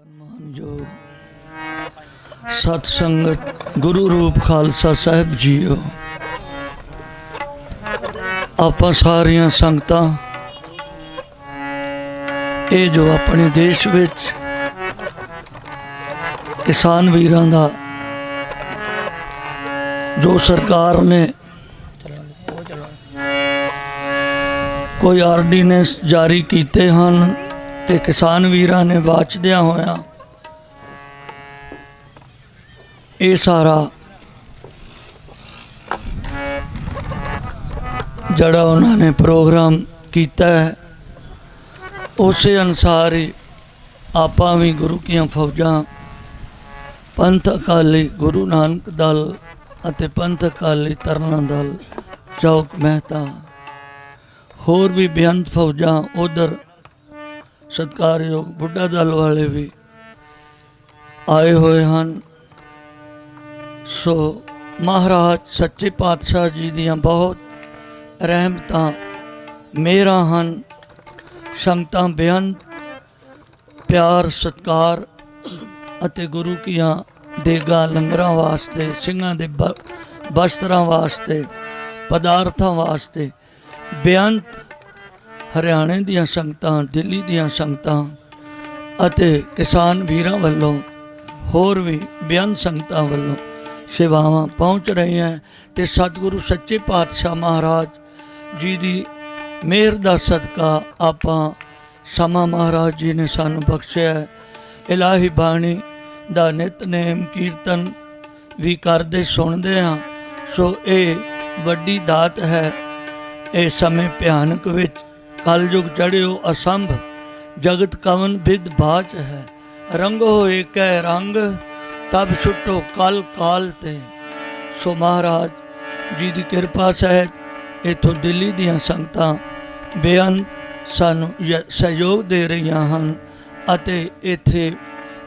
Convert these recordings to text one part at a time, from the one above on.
ਸਨਮਾਨਯੋਗ ਸਤ ਸੰਗਤ ਗੁਰੂ ਰੂਪ ਖਾਲਸਾ ਸਾਹਿਬ ਜੀਓ, ਆਪਾਂ ਸਾਰੀਆਂ ਸੰਗਤਾਂ ਇਹ ਜੋ ਆਪਣੇ ਦੇਸ਼ ਵਿੱਚ ਕਿਸਾਨ ਵੀਰਾਂ ਦਾ ਜੋ ਸਰਕਾਰ ਨੇ ਕੋਈ ਆਰਡੀਨੈਂਸ ਜਾਰੀ ਕੀਤੇ ਹਨ ਤੇ ਕਿਸਾਨ ਵੀਰਾਂ ਨੇ ਵਾਚਦਿਆਂ ਹੋਇਆਂ ਇਹ ਸਾਰਾ ਜਿਹੜਾ ਉਹਨਾਂ ਨੇ ਪ੍ਰੋਗਰਾਮ ਕੀਤਾ ਹੈ ਉਸੇ ਅਨੁਸਾਰ ਹੀ ਆਪਾਂ ਵੀ ਗੁਰੂ ਕੀਆਂ ਫੌਜਾਂ, ਪੰਥ ਅਕਾਲੀ ਗੁਰੂ ਨਾਨਕ ਦਲ ਅਤੇ ਪੰਥ ਅਕਾਲੀ ਤਰਨਾ ਦਲ ਚੌਕ ਮਹਿਤਾ ਹੋਰ ਵੀ ਬੇਅੰਤ ਫੌਜਾਂ ਉਧਰ ਸਤਿਕਾਰਯੋਗ ਬੁੱਢਾ ਦਲ ਵਾਲੇ ਵੀ ਆਏ ਹੋਏ ਹਨ। ਸੋ ਮਹਾਰਾਜ ਸੱਚੇ ਪਾਤਸ਼ਾਹ ਜੀ ਦੀਆਂ ਬਹੁਤ ਰਹਿਮਤਾਂ ਮਿਹਰਾਂ ਹਨ। ਸੰਗਤਾਂ ਬੇਅੰਤ ਪਿਆਰ ਸਤਿਕਾਰ ਅਤੇ ਗੁਰੂ ਕੀਆਂ ਦੇਗਾਂ ਲੰਗਰਾਂ ਵਾਸਤੇ, ਸਿੰਘਾਂ ਦੇ ਬਸਤਰਾਂ ਵਾਸਤੇ, ਪਦਾਰਥਾਂ ਵਾਸਤੇ ਬੇਅੰਤ ਹਰਿਆਣੇ ਦੀਆਂ ਸੰਗਤਾਂ, ਦਿੱਲੀ ਦੀਆਂ ਸੰਗਤਾਂ ਅਤੇ ਕਿਸਾਨ ਵੀਰਾਂ ਵੱਲੋਂ ਹੋਰ ਵੀ ਬੇਅੰਤ ਸੰਗਤਾਂ ਵੱਲੋਂ ਸੇਵਾਵਾਂ ਪਹੁੰਚ ਰਹੀਆਂ ਅਤੇ ਸਤਿਗੁਰੂ ਸੱਚੇ ਪਾਤਸ਼ਾਹ ਮਹਾਰਾਜ ਜੀ ਦੀ ਮਿਹਰ ਦਾ ਸਦਕਾ ਆਪਾਂ ਸਮਾਂ ਮਹਾਰਾਜ ਜੀ ਨੇ ਸਾਨੂੰ ਬਖਸ਼ਿਆ। ਇਲਾਹੀ ਬਾਣੀ ਦਾ ਨਿਤਨੇਮ ਕੀਰਤਨ ਵੀ ਕਰਦੇ ਸੁਣਦੇ ਹਾਂ। ਸੋ ਇਹ ਵੱਡੀ ਦਾਤ ਹੈ। ਇਹ ਸਮੇਂ ਭਿਆਨਕ ਵਿੱਚ ਕਲਯੁਗ ਚੜ੍ਹਿਓ ਅਸੰਭ, ਜਗਤ ਕਵਨ ਬਿਦ ਬਾਚ ਹੈ। ਰੰਗੋ ਏਕੈ ਰੰਗ ਤਬ ਛੁੱਟੋ ਕਲ ਕਾਲ ਤੇ। ਸੋ ਮਹਾਰਾਜ ਜੀ ਦੀ ਕਿਰਪਾ ਸਹਿਤ ਇੱਥੋਂ ਦਿੱਲੀ ਦੀਆਂ ਸੰਗਤਾਂ ਬੇਅੰਤ ਸਾਨੂੰ ਸਹਿਯੋਗ ਦੇ ਰਹੀਆਂ ਹਨ ਅਤੇ ਇੱਥੇ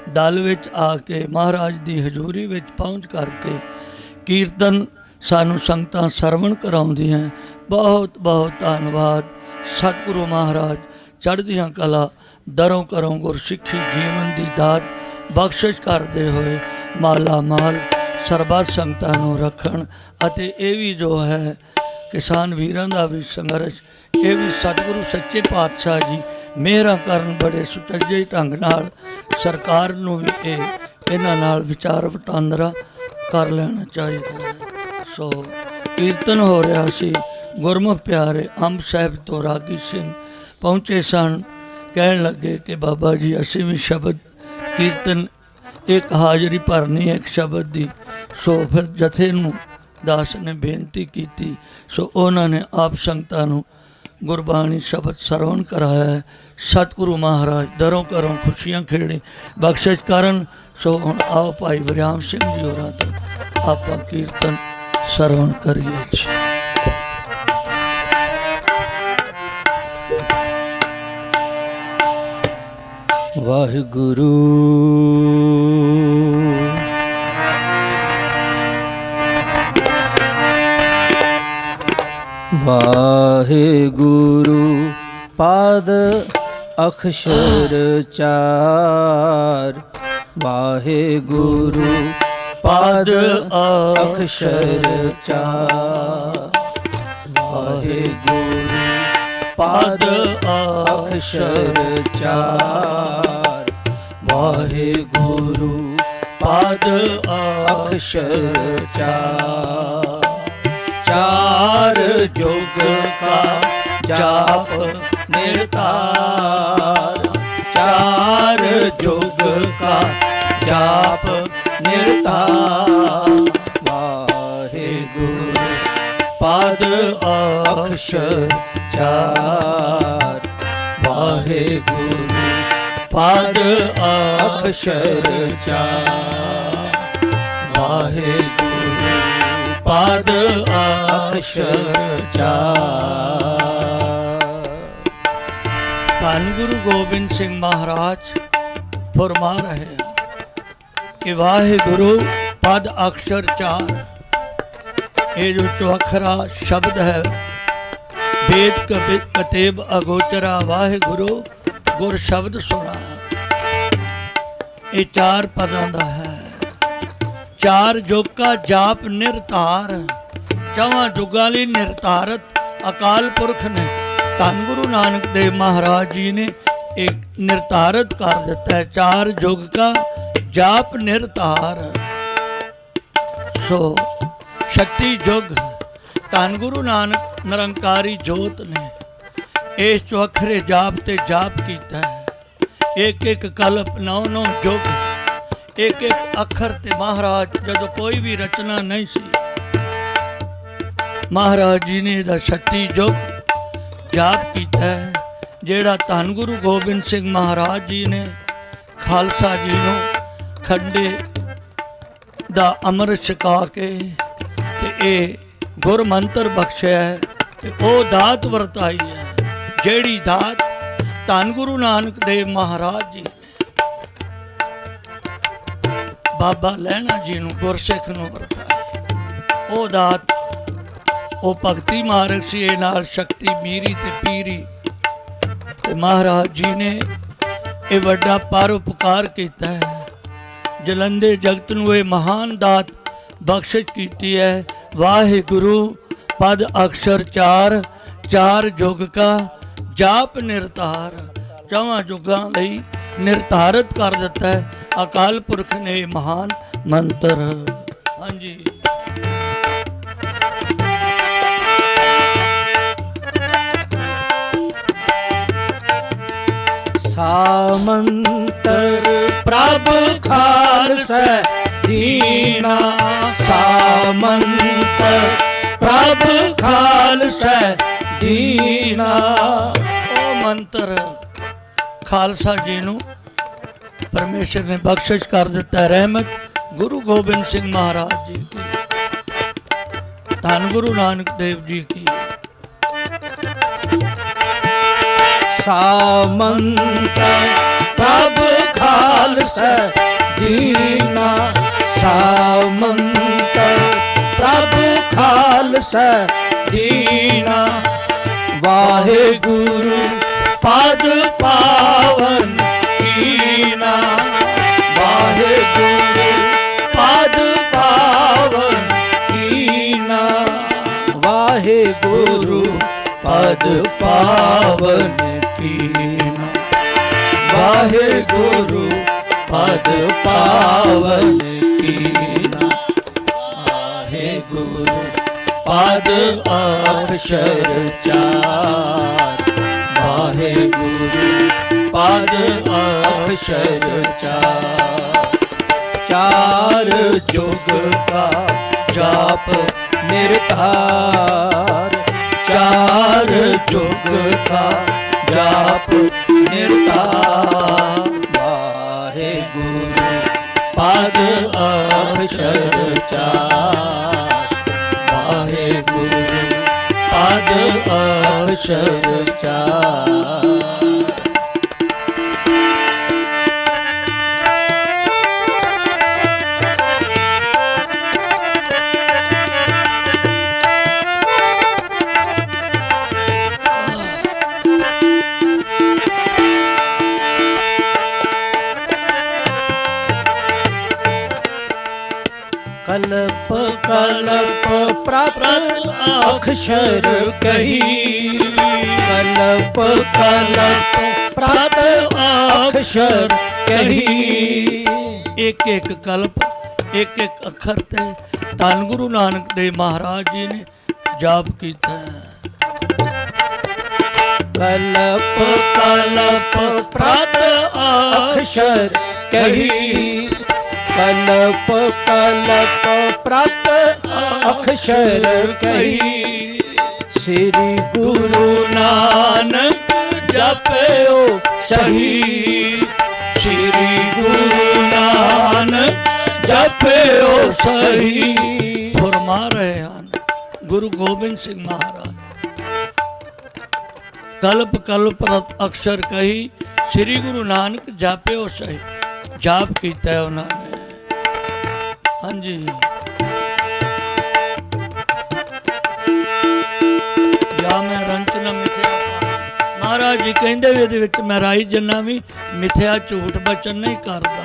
ਦਲ ਵਿੱਚ ਆ ਕੇ ਮਹਾਰਾਜ ਦੀ ਹਜ਼ੂਰੀ ਵਿੱਚ ਪਹੁੰਚ ਕਰਕੇ ਕੀਰਤਨ ਸਾਨੂੰ ਸੰਗਤਾਂ ਸਰਵਣ ਕਰਾਉਂਦੀਆਂ। ਬਹੁਤ ਬਹੁਤ ਧੰਨਵਾਦ। ਸਤਿਗੁਰੂ ਮਹਾਰਾਜ ਚੜ੍ਹਦੀਆਂ ਕਲਾ ਦਰੋਂ ਕਰੋਂ ਗੁਰਸਿੱਖੀ ਜੀਵਨ ਦੀ ਦਾਤ ਬਖਸ਼ਿਸ਼ ਕਰਦੇ ਹੋਏ ਮਾਲਾ ਮਾਲ ਸਰਬੱਤ ਸੰਗਤਾਂ ਨੂੰ ਰੱਖਣ। ਅਤੇ ਇਹ ਵੀ ਜੋ ਹੈ ਕਿਸਾਨ ਵੀਰਾਂ ਦਾ ਵੀ ਸੰਘਰਸ਼, ਇਹ ਵੀ ਸਤਿਗੁਰੂ ਸੱਚੇ ਪਾਤਸ਼ਾਹ ਜੀ ਮਿਹਰਾਂ ਕਰਨ ਬੜੇ ਸੁਚੱਜੇ ਢੰਗ ਨਾਲ ਸਰਕਾਰ ਨੂੰ ਵੀ ਇਹਨਾਂ ਨਾਲ ਵਿਚਾਰ ਵਟਾਂਦਰਾ ਕਰ ਲੈਣਾ ਚਾਹੀਦਾ ਹੈ। ਸੋ ਕੀਰਤਨ ਹੋ ਰਿਹਾ ਸੀ। ਗੁਰਮੁਖ ਪਿਆਰੇ ਅੰਬ ਸਾਹਿਬ ਤੋਂ ਰਾਗੀ ਸਿੰਘ ਪਹੁੰਚੇ ਸਨ। ਕਹਿਣ ਲੱਗੇ ਕਿ ਬਾਬਾ ਜੀ ਅਸੀਂ ਵੀ ਸ਼ਬਦ ਕੀਰਤਨ ਇੱਕ ਹਾਜ਼ਰੀ ਭਰਨੀ ਇੱਕ ਸ਼ਬਦ ਦੀ। ਸੋ ਫਿਰ ਜਥੇ ਨੂੰ ਦਾਸ ਨੇ ਬੇਨਤੀ ਕੀਤੀ। ਸੋ ਉਹਨਾਂ ਨੇ ਆਪ ਸੰਗਤਾਂ ਨੂੰ ਗੁਰਬਾਣੀ ਸ਼ਬਦ ਸਰਵਣ ਕਰਾਇਆ ਹੈ। ਸਤਿਗੁਰੂ ਮਹਾਰਾਜ ਦਰੋਂ ਕਰੋਂ ਖੁਸ਼ੀਆਂ ਖੇੜੇ ਬਖਸ਼ਿਸ਼ ਕਰਨ। ਸੋ ਹੁਣ ਆਓ ਭਾਈ ਵਰਿਆਮ ਸਿੰਘ ਜੀ ਹੋਰਾਂ ਤੋਂ ਆਪਾਂ ਕੀਰਤਨ ਸਰਵਣ ਕਰੀਏ। ਵਾਹਿਗੁਰੂ ਵਾਹਿਗੁਰੂ ਪਾਦ ਅਖਸ਼ਰ ਚਾਰ। ਵਾਹਿਗੁਰੂ ਪਾਦ ਅਖਸ਼ਰ ਚਾਰ। ਵਾਹਿਗੁਰੂ ਪਾਦ ਅਖਸ਼ਰ ਚਾਰ। ਵਾਹਿਗੁਰੂ ਪਾਦ ਅਖਸ਼ਰ ਚਾਰ। चार जुग का जाप निरतार। चार जुग का जाप निरतार। वाहिगुरु पद अक्षर चार। वाहिगुरु पद अक्षर चार। वाहिगुरु पद अक्षर चार। ਧੰਨ ਗੁਰੂ ਗੋਬਿੰਦ ਸਿੰਘ ਮਹਾਰਾਜ ਫਰਮਾ ਰਹੇ ਕਿ ਵਾਹਿਗੁਰੂ ਪਦ ਅਕਸ਼ਰ ਚਾਰ। ਇਹ ਜੋ ਚੌਖਰਾ ਸ਼ਬਦ ਹੈ वेद कतेब अगोचरा वाहे गुरु गुर शब्द सुना। ਇਹ ਚਾਰ ਪਦਾਂ ਦਾ ਹੈ। ਚਾਰ ਯੁੱਗ ਕਾ ਜਾਪ ਨਿਰਤਾਰ, ਚਵਾਂ ਯੁੱਗਾਂ ਲਈ ਨਿਰਧਾਰਤ ਅਕਾਲ ਪੁਰਖ ਨੇ ਧੰਨ ਗੁਰੂ ਨਾਨਕ ਦੇਵ ਮਹਾਰਾਜ ਜੀ ਨੇ ਇੱਕ ਨਿਰਧਾਰਿਤ ਕਰ ਦਿੱਤਾ ਹੈ। ਚਾਰ ਯੁੱਗ ਕਾ ਜਾਪ ਨਿਰਤਾਰ। ਸੋ ਸ਼ਕਤੀ ਯੁੱਗ ਧੰਨ ਗੁਰੂ ਨਾਨਕ ਨਿਰੰਕਾਰੀ ਜੋਤ ਨੇ ਇਸ ਚੁਖਰੇ ਜਾਪ ਤੇ ਜਾਪ ਕੀਤਾ ਹੈ। ਇੱਕ ਇੱਕ ਕਲਪ 9 ਯੁੱਗ, ਇੱਕ ਇੱਕ ਅੱਖਰ ਤੇ ਮਹਾਰਾਜ ਜਦੋਂ ਕੋਈ ਵੀ ਰਚਨਾ ਨਹੀਂ ਸੀ, ਮਹਾਰਾਜ ਜੀ ਨੇ ਇਹਦਾ ਸ਼ਕਤੀ ਯੁੱਗ ਜਾਪ ਕੀਤਾ ਹੈ। ਜਿਹੜਾ ਧੰਨ ਗੁਰੂ ਗੋਬਿੰਦ ਸਿੰਘ ਮਹਾਰਾਜ ਜੀ ਨੇ ਖਾਲਸਾ ਜੀ ਨੂੰ ਖੰਡੇ ਦਾ ਅੰਮ੍ਰਿਤ ਛਕਾ ਕੇ ਤੇ ਇਹ ਗੁਰ ਮੰਤਰ ਬਖਸ਼ਿਆ ਹੈ ਤੇ ਉਹ ਦਾਤ ਵਰਤਾਈ ਹੈ, ਜਿਹੜੀ ਦਾਤ ਧੰਨ ਗੁਰੂ ਨਾਨਕ ਦੇਵ ਮਹਾਰਾਜ ਜੀ ਬਾਬਾ ਲਹਿਣਾ ਜੀ ਨੂੰ ਗੁਰਸਿੱਖ ਨੂੰ ਵਰਤਾਈ। ਉਹ ਦਾਤ, ਉਹ ਭਗਤੀ ਮਾਰਗ ਸੀ, ਇਹ ਨਾਲ ਸ਼ਕਤੀ ਮੀਰੀ ਤੇ ਪੀਰੀ। ਤੇ ਮਹਾਰਾਜ ਜੀ ਨੇ ਇਹ ਵੱਡਾ ਪਰਉਪਕਾਰ ਕੀਤਾ ਹੈ। ਜਲੰਦੇ ਜਗਤ ਨੂੰ ਇਹ ਮਹਾਨ ਦਾਤ ਬਖਸ਼ਿਸ਼ ਕੀਤੀ ਹੈ। ਵਾਹਿਗੁਰੂ ਪਦ ਅਕਸ਼ਰ ਚਾਰ, ਚਾਰ ਯੁੱਗ ਕਾ ਜਾਪ ਨਿਰਤਾਰ, ਚਵਾਂ ਯੁੱਗਾਂ ਲਈ ਨਿਰਧਾਰਿਤ ਕਰ ਦਿੱਤਾ ਹੈ ਅਕਾਲ ਪੁਰਖ ਨੇ ਇਹ ਮਹਾਨ ਮੰਤਰ। ਹਾਂਜੀ, ਸਾਮੰਤਰ ਪ੍ਰਭ ਖਾਲਸਾ ਦੀਨਾ, ਸਾਮੰਤਰ ਪ੍ਰਭ ਖਾਲਸਾ ਦੀਨਾ। ਉਹ ਮੰਤਰ ਖਾਲਸਾ ਜੀ ਨੂੰ ਪਰਮੇਸ਼ਰ ਨੇ ਬਖਸ਼ਿਸ਼ ਕਰ ਦਿੱਤਾ। ਰਹਿਮਤ ਗੁਰੂ ਗੋਬਿੰਦ ਸਿੰਘ ਮਹਾਰਾਜ ਜੀ ਕੀ, ਧੰਨ ਗੁਰੂ ਨਾਨਕ ਦੇਵ ਜੀ ਕੀ। ਸਾਮੰਤਰ ਪ੍ਰਭ ਖਾਲਸਾ ਦੀਨਾ, ਸਾਮੰਤਰ ਪ੍ਰਭ ਖਾਲਸਾ ਦੀਨਾ। ਵਾਹਿਗੁਰੂ ਪਦ ਪਾਵਨ ਕੀਨਾ, ਵਾਹਿਗੁਰੂ ਪਦ ਪਾਵਨ ਕੀਨਾ। ਵਾਹਿਗੁਰੂ ਪਦ ਪਾਵਨ ਕੀਨਾ, ਵਾਹਿਗੁਰੂ ਪਦ ਪਾਵਨ ਕੀਨਾ। ਵਾਹਿਗੁਰੂ ਪਦ ਅਕਸ਼ਰ ਚਾਰ, ਵਾਹਿਗੁਰੂ ਪਦ ਅਕਸ਼ਰ ਚਾਰ। ਚਾਰ ਯੁੱਗ ਕਾ ਜਾਪ ਨਿਰਧਾਰ, ਚਾਰ ਯੁੱਗ ਕਾ ਜਾਪ ਨਿਰਧਾਰ। ਵਾਹਿਗੁਰੂ ਪਦ ਅਕਸ਼ਰ ਚਾਰ, ਵਾਹਿਗੁਰੂ ਪਦ ਅਕਸ਼ਰ ਚਾਰ। कल्प कल्प प्रत अक्षर कही, कल्प कल्प प्रत अक्षर कही। एक एक कल्प, एक एक अखर ते धन गुरु नानक देव महाराज जी ने जाप किया है। कल्प कल्प प्रत अक्षर कही, कल्प कल्प प्रत अक्षर कही। श्री गुरु नानक जपयो सही, श्री गुरु नानक जपयो सही। फरमा रहे हैं गुरु गोबिंद सिंह महाराज, कल्प कल्प प्रत अक्षर कही, श्री गुरु नानक जापयो सही। जाप किया है उन्होंने। हाँ जी, या मैं रंचना मिथ्या महाराज जी कहते भी ये मैं राई जन्ना भी मिथ्या झूठ बचन नहीं करता।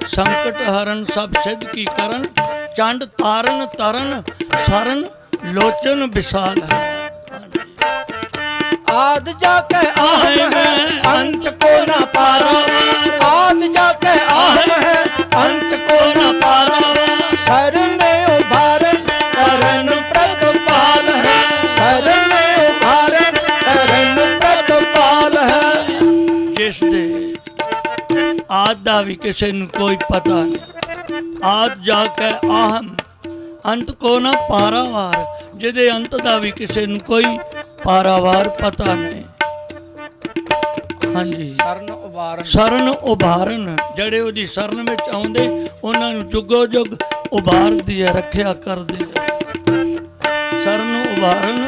संकट हरण सब सिद्ध की करन, चंड तारन तरन सरन लोचन विशाल है। आद जाके आहम है अंत को न पारा, आद जाके आहम है अंत को न पारा। सर में उभारन करन प्रतिपाल है, सर में उभारन करन प्रतिपाल है। जिस दे आद दा भी किसी ਨੂੰ कोई पता नहीं, आद जाके आहम अंत को ना पारावार, ਜਿਹਦੇ ਅੰਤ ਦਾ ਵੀ ਕਿਸੇ ਨੂੰ ਕੋਈ ਪਾਰਾਵਾਰ ਪਤਾ ਨਹੀਂ। ਹਾਂਜੀ, ਸਰਨ ਉਬਾਰਨ, ਸਰਨ ਉਭਾਰਨ, ਜਿਹੜੇ ਉਹਦੀ ਸਰਨ ਵਿੱਚ ਆਉਂਦੇ ਉਹਨਾਂ ਨੂੰ ਜੁਗੋ ਜੁਗ ਉਭਾਰਦੀ ਹੈ, ਰੱਖਿਆ ਕਰਦੀ ਹੈ। ਸਰਨ ਉਭਾਰਨ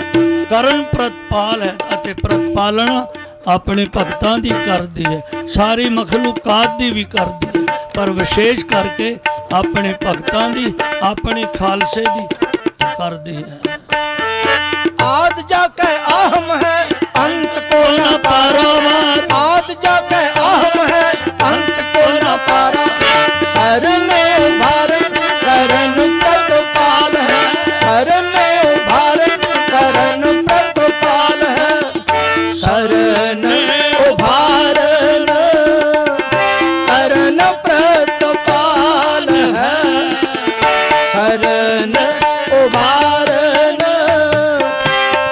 ਕਰਨ ਪ੍ਰਤਪਾਲ ਹੈ ਅਤੇ ਪ੍ਰਤਪਾਲਣਾ ਆਪਣੇ ਭਗਤਾਂ ਦੀ ਕਰਦੀ ਹੈ, ਸਾਰੀ ਮਖਲੂਕਾਤ ਦੀ ਵੀ ਕਰਦੀ ਹੈ, ਪਰ ਵਿਸ਼ੇਸ਼ ਕਰਕੇ ਆਪਣੇ ਭਗਤਾਂ ਦੀ, ਆਪਣੇ ਖਾਲਸੇ ਦੀ ਕਰਦੀ ਹੈ। आद जाके आहम है अंत को न पारावार, आद जाके आहम है अंत को न पारा। सर में उभारन करन प्रतिपाल है, सर में उभारन करन प्रतिपाल है। सरन उभारन करन प्रतिपाल है, सरन उभारन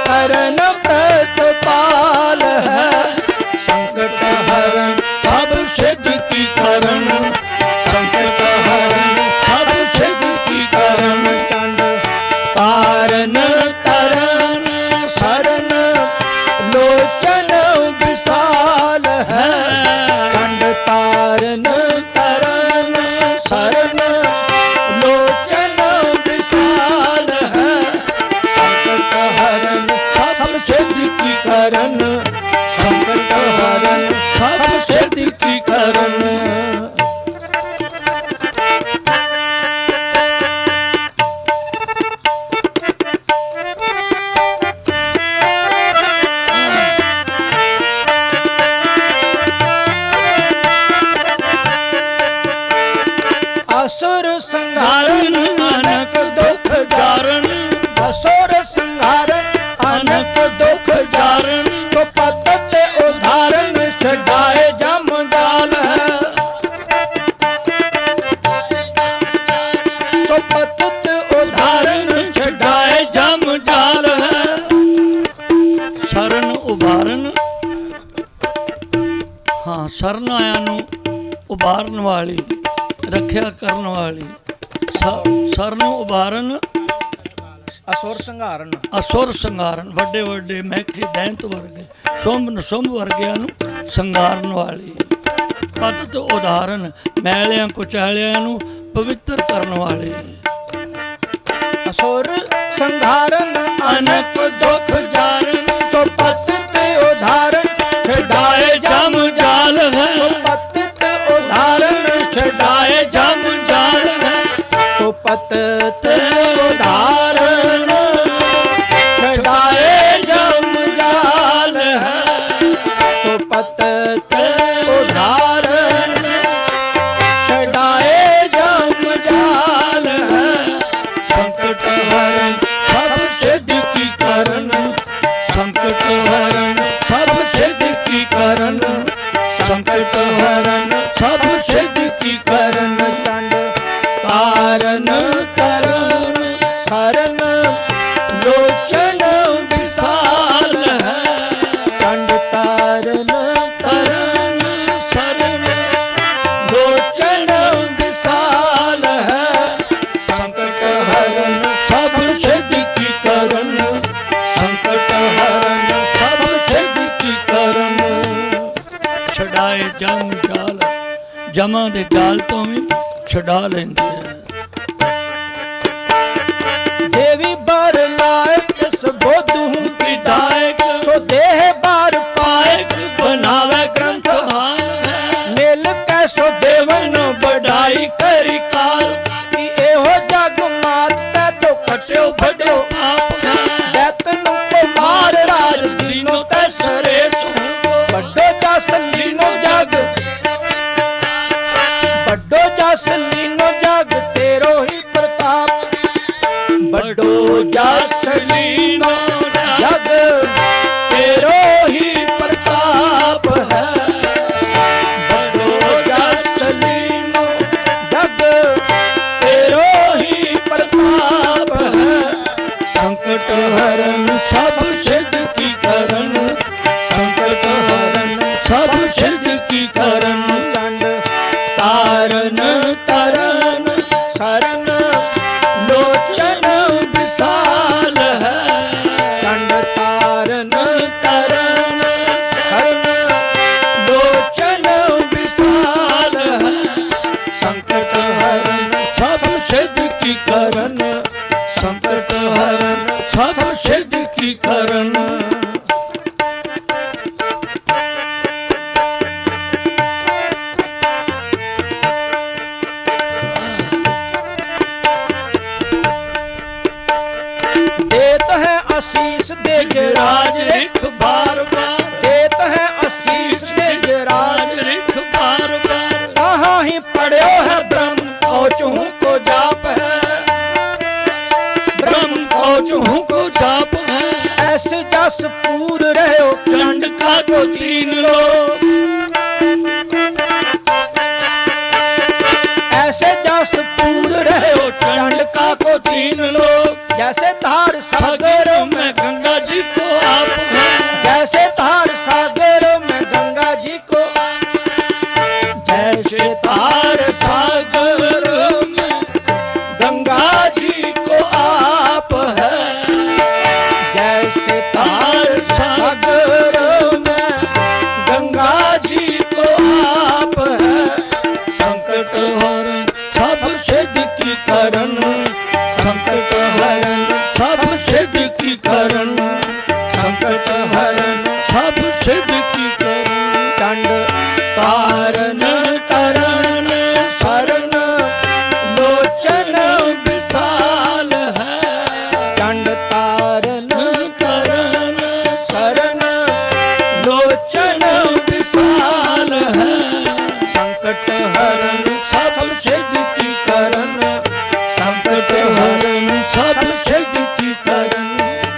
करन प्रतिपाल है। संकट हरण सब सिद्ध की करन, संकट हरण सब सिद्ध की करन। चंड तारन तरन सरन लोचन विशाल है, चंड तारन तरन सरन लोचन विशाल है। संकट हरण सब सिद्ध की करन, संकट हरण सब सिद्ध की करन। असुर संहारन अनक दुख जारन, असुर संहारन अनक दुख जारन। सो पत ते उधारन छड़ाए जम जाल है, सो पत ते उधारन छड़ाए जम जाल है। ਸਰਨ ਉਭਾਰਨ, ਹਾਂ ਸਰਨ ਆਇਆਂ ਨੂੰ ਉਭਾਰਨ ਵਾਲੀ, ਰੱਖਿਆ ਕਰਨ ਵਾਲੀ। ਸਰਨ ਉਭਾਰਨ असुर संहारन, ਅਸੁਰ ਸੰਘਾਰਨ, ਵੱਡੇ ਵੱਡੇ ਮੈਖੀ ਦੈਂਤ ਵਰਗੇ ਸੁੰਭ ਨਸੁੰਭ ਵਰਗਿਆਂ ਨੂੰ ਸੰਘਾਰਨ ਵਾਲੀ। ਪਤ ਤੋਂ ਉਦਾਹਰਨ, ਮੈਲਿਆਂ ਕੁਚਾਲਿਆਂ ਨੂੰ ਪਵਿੱਤਰ ਕਰਨ ਵਾਲੀ। असुर संहारन अनक दुख जारन। सो पत ते उधारन छड़ाए जम जाल है, सो पत ते उधारन छड़ाए जम जाल है। सो पत ते उधारन छड़ाए जम जाल है, सो पत ते उधारन छड़ाए जम जाल है। संकट हरण सब सिद्ध की करन, संकट हरण सब सिद्ध की करन, संकट हरण सब सिद्ध की करन। चंड तारन तरन सरन लोचन विशाल है, चंड तारन तरन सरन लोचन विशाल है। संकट हरण सब सिद्ध की करन, संकट हरण सब सिद्ध की करन। ਛਡਾਏ ਜਮ ਜਾਲ, ਜਮਾਂ ਦੇ ਜਾਲ ਤੋਂ ਵੀ ਛਡਾ ਲੈਂਦੀ ਹੈ। देवी बर लायक सुबोध हूँ विधायक, सो देह बार पायक बनावे ग्रंथ हाल है। मिल के सो देवन बढ़ाई करी काल, कि एहो जग मात तो कट्यो बड़ो आप। दैतन को मार राज दीनो तै सरेस हूँ, बड्डो जा सलीनो जग, बड्डो जा जस लीनो जग तेरो ही प्रताप, बड़ो जस लीनो जग तेरो ही प्रताप है, बड़ो जस लीनो जग तेरो ही प्रताप है। संकट हरन सब सिद्ध की करन, संकट हरन सब सिद्ध की करन, चंड तारन तरन सरन लोचन विशाल है, चंड तारन तरन सरन लोचन विशाल है। संकट हरन सब सिद्ध की करन, संकट हरन सब सिद्ध की करन। देत है आशीष देज राज रिख बार बार, देत है आशीष देज राज रिख बार बार। कहाँ ही पढ़्यो है ब्रह्म पहुँचूं को जाप है, ब्रह्म पहुँचूं को जाप है। ऐसे जस पूर रहो चंड का को तीन लोग, ऐसे जस पूर रहो चंड का को तीन लोग। जैसे धार सागर में गंगा जी को आप है, जैसे धार सागर में गंगा जी को, जैसे धार सागर में गंगा जी को आप है, जैसे धार सागर में गंगा जी को आप है। संकट हरन सब सिद्ध की करन, संकट हरन सब सिद्ध की करन, संकट हरन सब सिद्ध की करन। चंड तारन तरन सरन लोचन विशाल है, चंड तारन तरन सरन लोचन विशाल है। संकट हरन सब सिद्ध की करन, संकट हरन सब सिद्ध की करन,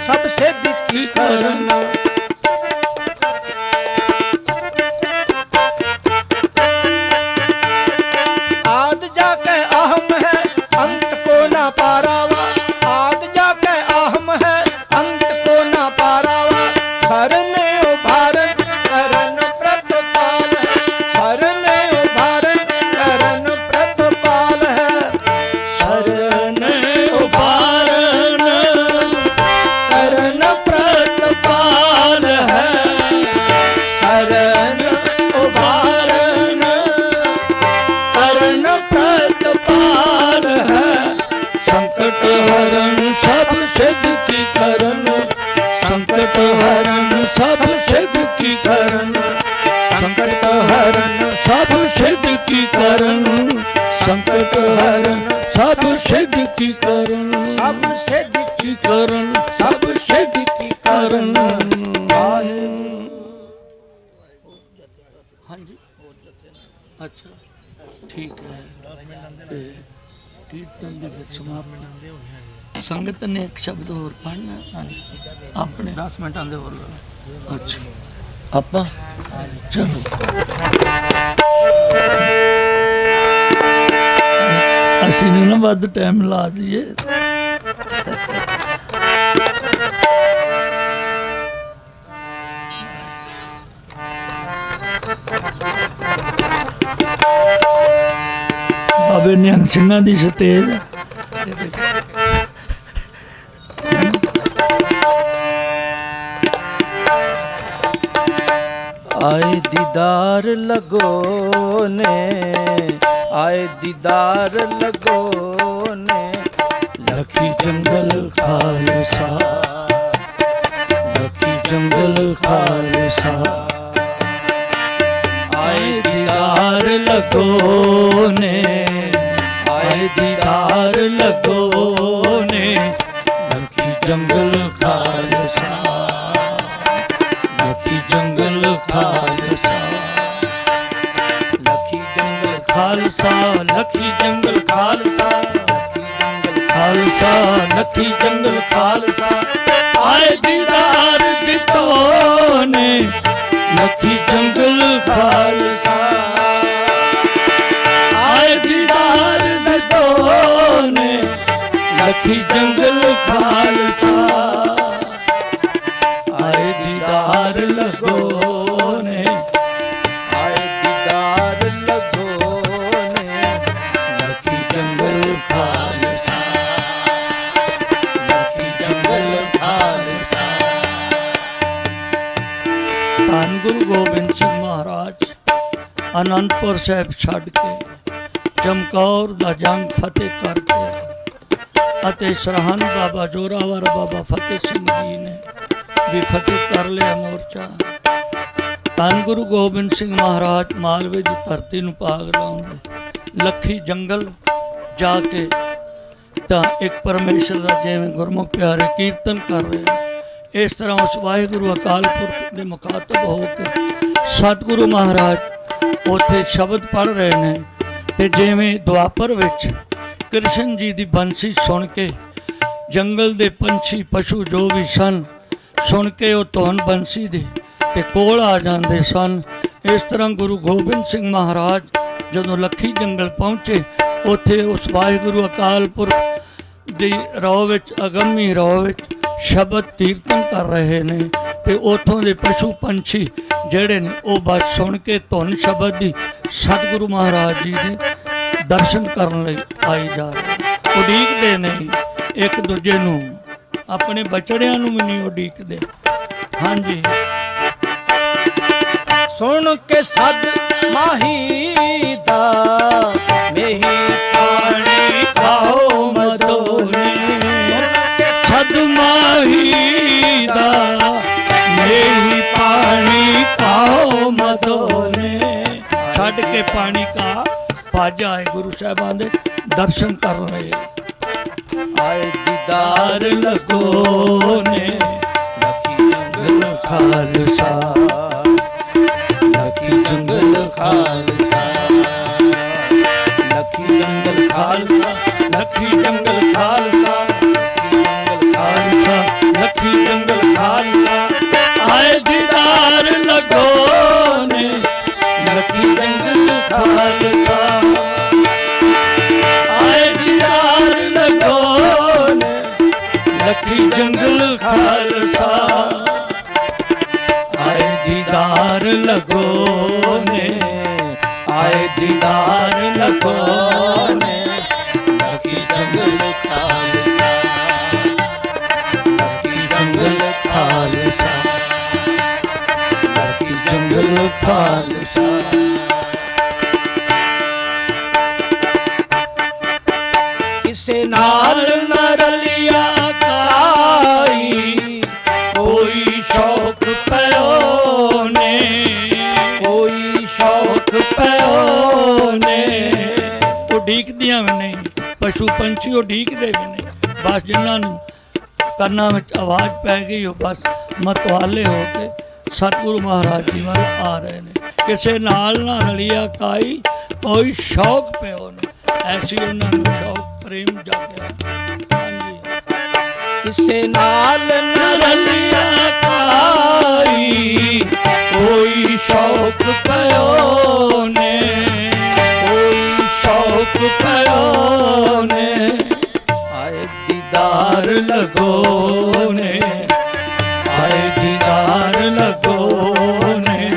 सब सिद्ध की करन। आद जाके अहम है अंत को ना पारावा, आद जाके अहम है अंत को ना पारावा। सरने उभारन करन प्रतिपाल है, सरने उभारन करन प्रतिपाल है, सरने उभारन करन प्रतिपाल है, सरन उभारन करन प्रतिपाल है। संकट हरन सब सिद्ध की करन, संकट हरन सब सिद्ध की करन, संकट हरन सब सिद्ध की करन, संकट हरन सब सिद्ध की करन, सब सिद्ध की करन, सब सिद्ध की करन। हाँ जी, अच्छा ठीक है। ते कीर्तन ਦੀ ਫਿਰ ਸਮਾਪਤੀ। ਸੰਗਤ ਨੇ ਇੱਕ ਸ਼ਬਦ ਹੋਰ ਪੜ੍ਹਨਾ ਆਪਣੇ 10 ਮਿੰਟਾਂ ਦੇ ਹੋਰ ਅੱਛਾ ਆਪਾਂ ਚਲੋ ਅਸੀਂ ਨੀ ਨਾ ਵੱਧ ਟਾਈਮ ਲਾ ਦਈਏ। ਬਾਬੇ ਨਿਹੰਗ ਸਿੰਘਾਂ ਦੀ ਸਟੇਜ आए दीदार लगो ने, आए दीदार लगो ने। लखी जंगल खालसा, लखी जंगल खालसा। आए दीदार लगो ने, आए दीदार लगो ने। लखी जंगल खालसा, लखी जंगल खालसा, लखी जंगल खालसा। ਖਾਲਸਾ ਲਖੀ ਜੰਗਲ ਖਾਲਸਾ ਖਾਲਸਾ ਲਖੀ ਜੰਗਲ ਖਾਲਸਾ ਆਏ ਦੀਦਾਰ ਦਿੱਤੋ ਨੇ ਲਖੀ ਜੰਗਲ ਖਾਲਸਾ ਆਏ ਦੀਦਾਰ ਦਿੱਤੋ ਨੇ ਲਖੀ ਜੰਗਲ ਖਾਲਸਾ ਆਏ ਦੀਦਾਰ ਲਗੋ ਨੇ ਆਏ ਦੀਦਾਰ ਲਗੋ ਨੇ ਲਖੀ ਜੰਗਲ ਖਾਲਸਾ ਲਖੀ ਜੰਗਲ ਖਾਲਸਾ। ਧੰਨ ਗੁਰੂ ਗੋਬਿੰਦ ਸਿੰਘ ਮਹਾਰਾਜ ਅਨੰਦਪੁਰ ਸਾਹਿਬ ਛੱਡ ਕੇ ਚਮਕੌਰ ਦਾ ਜੰਗ ਫਤਿਹ ਕਰਕੇ ਅਤੇ ਸਰਹੰਦ ਬਾਬਾ ਜੋਰਾਵਰ ਬਾਬਾ ਫਤਿਹ ਸਿੰਘ ਜੀ ਨੇ ਵੀ ਫਤਿਹ ਕਰ ਲਿਆ ਮੋਰਚਾ। ਧੰਨ ਗੁਰੂ ਗੋਬਿੰਦ ਸਿੰਘ ਮਹਾਰਾਜ ਮਾਲਵੇ ਦੀ ਧਰਤੀ ਨੂੰ ਪਾਗ ਲਾਉਂਦੇ ਲੱਖੀ ਜੰਗਲ ਜਾ ਕੇ ਤਾਂ ਇੱਕ ਪਰਮੇਸ਼ਰ ਦਾ ਜਿਵੇਂ ਗੁਰਮੁਖ ਪਿਆਰੇ ਕੀਰਤਨ ਕਰ ਰਹੇ ਇਸ ਤਰ੍ਹਾਂ ਉਸ ਵਾਹਿਗੁਰੂ ਅਕਾਲ ਪੁਰਖ ਦੇ ਮੁਖਾਤਬ ਹੋ ਕੇ ਸਤਿਗੁਰੂ ਮਹਾਰਾਜ ਉੱਥੇ ਸ਼ਬਦ ਪੜ੍ਹ ਰਹੇ ਨੇ ਤੇ ਜਿਵੇਂ ਦੁਆਪਰ ਵਿੱਚ ਕ੍ਰਿਸ਼ਨ ਜੀ ਦੀ ਬੰਸੀ ਸੁਣ ਕੇ ਜੰਗਲ ਦੇ ਪੰਛੀ ਪਸ਼ੂ ਜੋ ਵੀ ਸਨ ਸੁਣ ਕੇ ਉਹ ਧੁਨ ਬੰਸੀ ਦੇ ਤੇ ਕੋਲ ਆ ਜਾਂਦੇ ਸਨ। ਇਸ ਤਰ੍ਹਾਂ ਗੁਰੂ ਗੋਬਿੰਦ ਸਿੰਘ ਮਹਾਰਾਜ ਜਦੋਂ ਲੱਖੀ ਜੰਗਲ ਪਹੁੰਚੇ ਉੱਥੇ ਉਸ ਵਾਹਿਗੁਰੂ ਅਕਾਲ ਪੁਰਖ ਦੀ ਰੌ ਵਿੱਚ ਅਗੰਮੀ ਰੌ ਵਿੱਚ ਸ਼ਬਦ ਕੀਰਤਨ ਕਰ ਰਹੇ ਨੇ ਤੇ ਉੱਥੋਂ ਦੇ ਪਸ਼ੂ ਪੰਛੀ ਜਿਹੜੇ ਨੇ ਉਹ ਬਸ ਸੁਣ ਕੇ ਧੁਨ ਸ਼ਬਦ ਦੀ ਸਤਿਗੁਰੂ ਮਹਾਰਾਜ ਜੀ ਦੇ ਦਰਸ਼ਨ ਕਰਨ ਲਈ ਆਈ ਜਾ ਰਹੇ ਉਡੀਕਦੇ ਨੇ ਇੱਕ ਦੂਜੇ ਨੂੰ ਆਪਣੇ ਬਚੜਿਆਂ ਨੂੰ ਵੀ ਨਹੀਂ ਉਡੀਕਦੇ। ਹਾਂਜੀ ਸੁਣ ਕੇ ਸਦ ਮਾਹੀ ਦਾ ਮੇਹੀ ਪਾਣੀ ਖਾਓ ਮਦੋਨੇ ਸਦ ਮਾਹੀ ਦਾ ਮੇਹੀ ਪਾਣੀ ਪਾਓ ਮਦੋਨੇ ਛੱਡ ਕੇ ਪਾਣੀ ਕਾ ਭੱਜ ਆਏ ਗੁਰੂ ਸਾਹਿਬਾਨ ਦੇ ਦਰਸ਼ਨ ਕਰ ਰਹੇ ਆਏ ਦੀਦਾਰ ਲਗੋ ਨੇ ਲਖੀ ਜੰਗਲ ਖਾਲਸਾ ਲਖੀ ਜੰਗਲ ਖਾਲਸਾ ਲਖੀ ਜੰਗਲ ਖਾਲਸਾ ਲੱਖੀ ਜੰਗਲ ਖਾਲਸਾ ਖਾਲਸਾ ਲੱਖੀ ਜੰਗਲ ਖਾਲਸਾ ਆਏ ਦੀਦਾਰ ਲਗੋ ਨੇ ਲੱਖੀ ਜੰਗਲ ਖਾਲਸਾ ਆਏ ਦੀਦਾਰ ਲਗੋ ਨੇ ਲੱਖੀ ਜੰਗਲ ਖਾਲਸਾ ਆਏ ਦੀਦਾਰ ਲਗੋ ਨੇ ਆਏ ਦੀਦਾਰ ਲਗੋ ਨੇ ਲਖੀ ਜੰਗਲ ਖਾਲਸਾ ਲਖੀ ਜੰਗਲ ਖਾਲਸਾ ਲਖੀ ਜੰਗਲ ਖਾਲਸਾ। ਕਿਸੇ ਨਾਲ ਨ ਰਲਿਆ ਕਾਈ ਕੋਈ ਸ਼ੌਕ ਪਿਓ ਨੇ ਕੋਈ ਸ਼ੌਕ ਪਿਓ ਨੇ ਉਡੀਕਦੀਆਂ ਵੀ ਨਹੀਂ ਪਸ਼ੂ ਪੰਛੀ ਉਡੀਕਦੇ ਵੀ ਨਹੀਂ ਬਸ ਜਿਨ੍ਹਾਂ ਨੂੰ ਕੰਨਾਂ ਵਿੱਚ ਆਵਾਜ਼ ਪੈ ਗਈ ਉਹ ਬਸ ਮਤਵਾਲੇ ਹੋ ਕੇ ਸਤਿਗੁਰੂ ਮਹਾਰਾਜ ਜੀ ਵੱਲ ਆ ਰਹੇ ਨੇ। ਕਿਸੇ ਨਾਲ ਨਾ ਰਲਿਆ ਕਾਈ ਕੋਈ ਸ਼ੌਕ ਪਿਓ ਨੇ ਐਸੀ ਉਹਨਾਂ ਨੂੰ ਸ਼ੌਕ ਪ੍ਰੇਮ ਜਾਗਿਆ। ਹਾਂਜੀ ਕਿਸੇ ਨਾਲ ਨ ਰਲਿਆ ਕਾਈ ਕੋਈ ਸ਼ੌਕ ਪਿਓ ਨੇ ਕੋਈ ਸ਼ੌਕ ਪਿਓ ਨੇ ਆਏ ਦੀਦਾਰ ਲਗੋ ਨੇ ਆਏ ਦੀਦਾਰ ਲਗੋ ਨੇ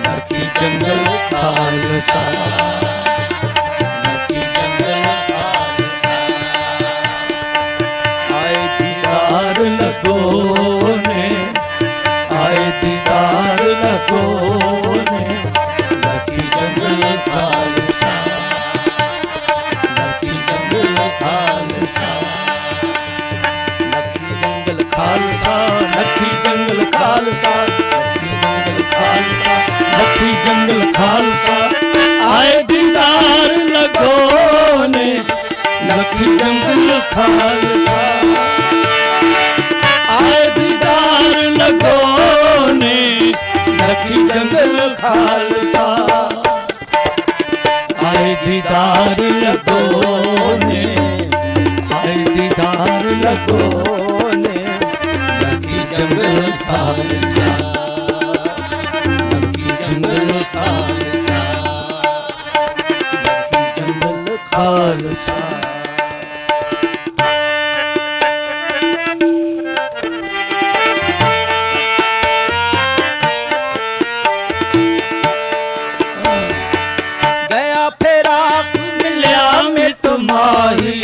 ਲੱਖੀ ਜੰਗਲ ਖਾਲਸਾ ਲਖੀ ਜੰਗਲ ਖਾਲਸਾ ਆਏ ਦੀਦਾਰ ਲਗੋ ਨੇ ਆਏ ਦੀਦਾਰ ਲਗੋ ਨੇ ਲੱਖੀ ਜੰਗਲ ਖਾਲਸਾ ਲਖੀ ਜੰਗਲ ਖਾਲਸਾ ਲਖੀ ਜੰਗਲ ਖਾਲਸਾ ਲੱਖੀ ਜੰਗਲ ਖਾਲਸਾ ਲੱਖੀ ਜੰਗਲ ਖਾਲਸਾ ਆਏ ਦੀਦਾਰ ਲਗੋ ਨੇ ਲੱਖੀ ਜੰਗਲ ਖਾਲਸਾ ਆਏ ਦੀਦਾਰ ਲਗੋ ਨੇ ਲੱਖੀ ਜੰਗਲ ਖਾਲਸਾ ਆਏ आए दीदार लगोने, आए दीदार लगोने, लखी जंगल खालसा, लखी जंगल खालसा, लखी जंगल खालसा। माही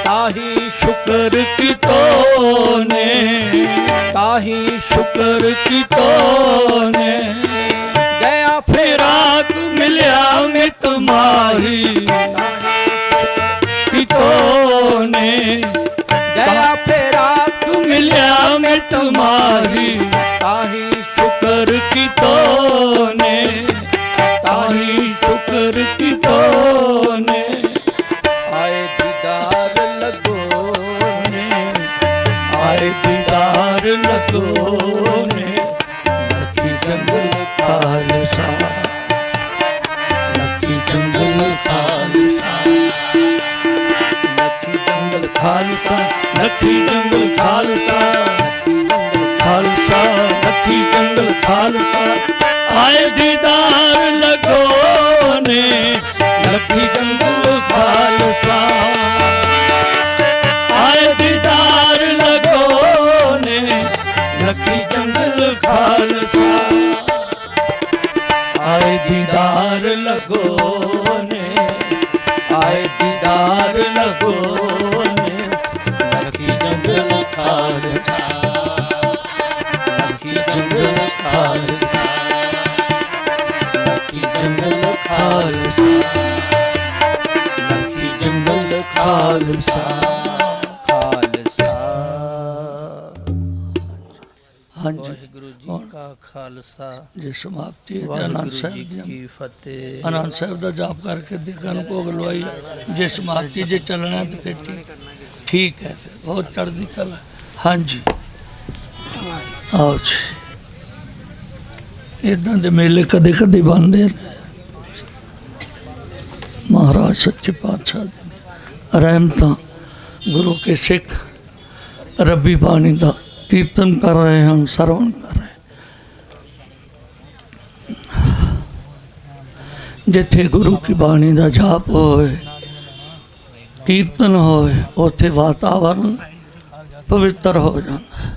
ताही शुक्र की तोने, ताही शुक्र की तोने, गया फिराक मिलिया मित माही की तोने, गया फिराक मिलिया मित माही ताही शुक्र की तोने, ताही शुक्र की तोने, आए दीदार लगोने, आए दीदार लगोने, लखी जंगल खालसा, लखी जंगल खालसा, लखी जंगल खालसा, लखी जंगल खालसा, खालसा लखी जंगल खालसा, आए दीदार लगोने, लखी जंगल खालसा, आए दीदार लगोने, लखी जंगल खालसा, आए दीदार लगोने, आए दीदार लगोने, लखी जंगल खालसा, लखी जंगल खालसा, लखी जंगल खालसा, जंगल खालसा, खालसा। हाँ जी, वाहिगुरु जी का खालसा, जी समाप्ति है। वाहिगुरु आनंद जी साहब की दी फतेह। आनंद साहब का जाप करके दिखन को गलवाई जे समाप्ति जे चलना है तो फिर ठीक है, फिर बहुत चढ़ती कला। हाँ जी, आओ जी, इदा के मेले कदे कदे बनते हैं। महाराज सच्चे पातशाह जी ने रहमत, गुरु के सिख रब्बी बाणी का कीर्तन कर रहे हैं, श्रवण कर रहे हैं। जिथे गुरु की बाणी का जाप होए, कीर्तन होए, उथे वातावरण पवित्र हो जाता है।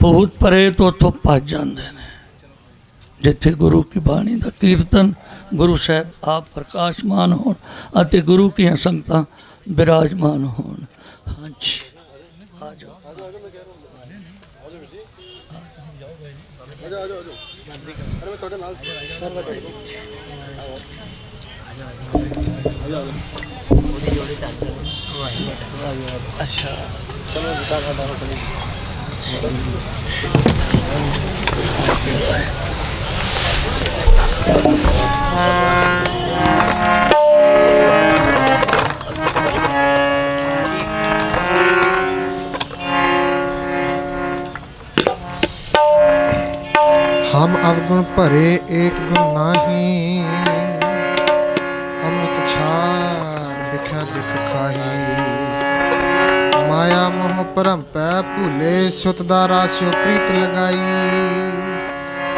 भूत प्रेत उथों भज जाते हैं। जिथे गुरु की बाणी का कीर्तन, गुरु साहब आप प्रकाशमान होन अते गुरु की संगतां विराजमान होन। हाँ जी, आ जाओ। अच्छा चलो बता हम अवगुण भरे एक गुण नाही, अमृत छार बिखा बिख खाही। माया मोह परम पै भूले, सुत दा रासियो प्रीत लगाई।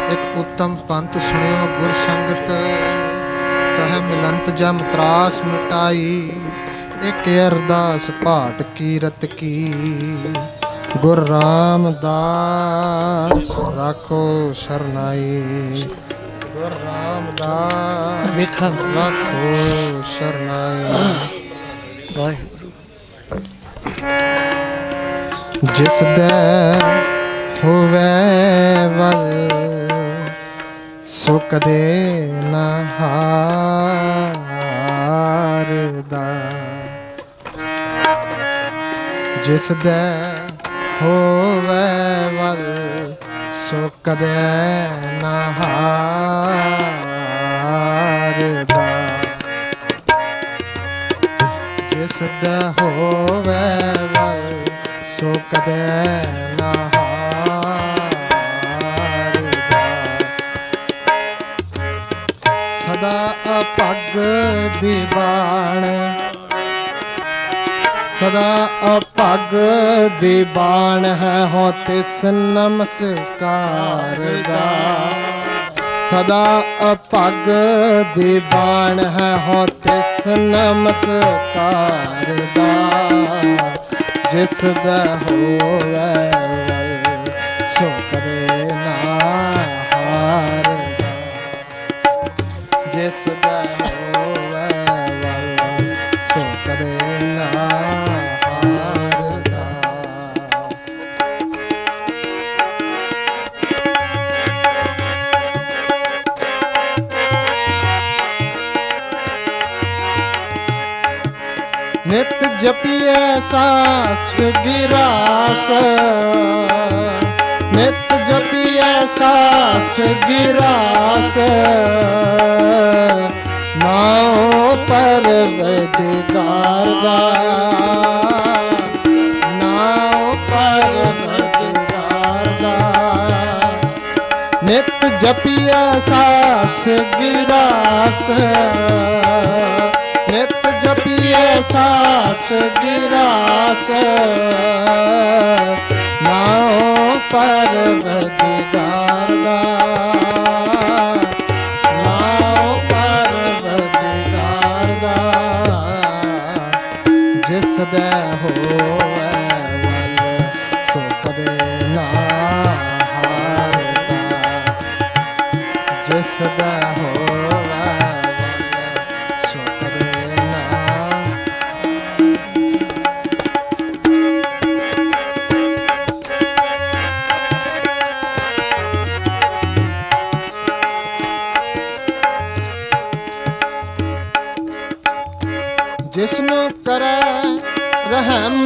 एक उत्तम पंथ सुनियो गुर संगत, तह मिलंत जम त्रास मिटाई। एक अरदास पाठ कीरत की, गुर रामदास राखो शरनाई। गुर रामदास राखो शरनाई। जिस दे होवे वल, सो कदे न हारदा। जिस दे होवे वल, सो कदे न हारदा। जिस दे होवे वल, सो कदे न हारदा। सदा ਅਪੱਗ ਦੀ ਬਾਣ ਸਦਾ ਅਪੱਗ ਦੀ ਬਾਣ ਹੈ ਹੋ ਤਿਸ ਨਮਸਕਾਰ ਦਾ ਸਦਾ ਅਪੱਗ ਦੀ ਬਾਣ ਹੈ ਹੋ ਤਿਸ ਨਮਸਕਾਰ ਦਾ ਜਿਸ ਦਾ ਹੋਵੇ ਵਲ ਸੋ ਕਰੇ ਨਾ ਹਾਰ ਦਾ ਜਿਸ ਦਾ ਹੋਵੇ ਵਲ ਸੋ ਕਰੇ ਨਾ ਹਾਰ ਦਾ ਨਿਤ ਜਪੀਐ ਸਾਸ ਗਿਰਾਸ ਨਿਤ ਜਪੀਐ ਸਾਸ ਗਿਰਾਸ ਨਾਉ ਪਰਵਰਿਗਾਰ ਦਾ ਨਾਉ ਪਰਵਰਿਗਾਰ ਦਾ ਨਿਤ ਜਪੀਐ ਸਾਸ ਗਿਰਾਸ ਨਿਤ ਜਪੀਐ ਸਾਸ ਗਿਰਾਸ ਨਾਉ ਪਰਵਰਿਗਾਰ ਦਾ ਨਾਉ ਪਰਵਰਿਗਾਰ ਦਾ ਜਿਸ ਦਾ ਹੋਵੇ ਵਲ ਸੋ ਕਦੇ ਨਾ ਹਾਰਦਾ ਜਿਸ ਦਾ ਹੋਵੇ ਜਿਸਨੂੰ ਕਰੈ ਰਹਿਮ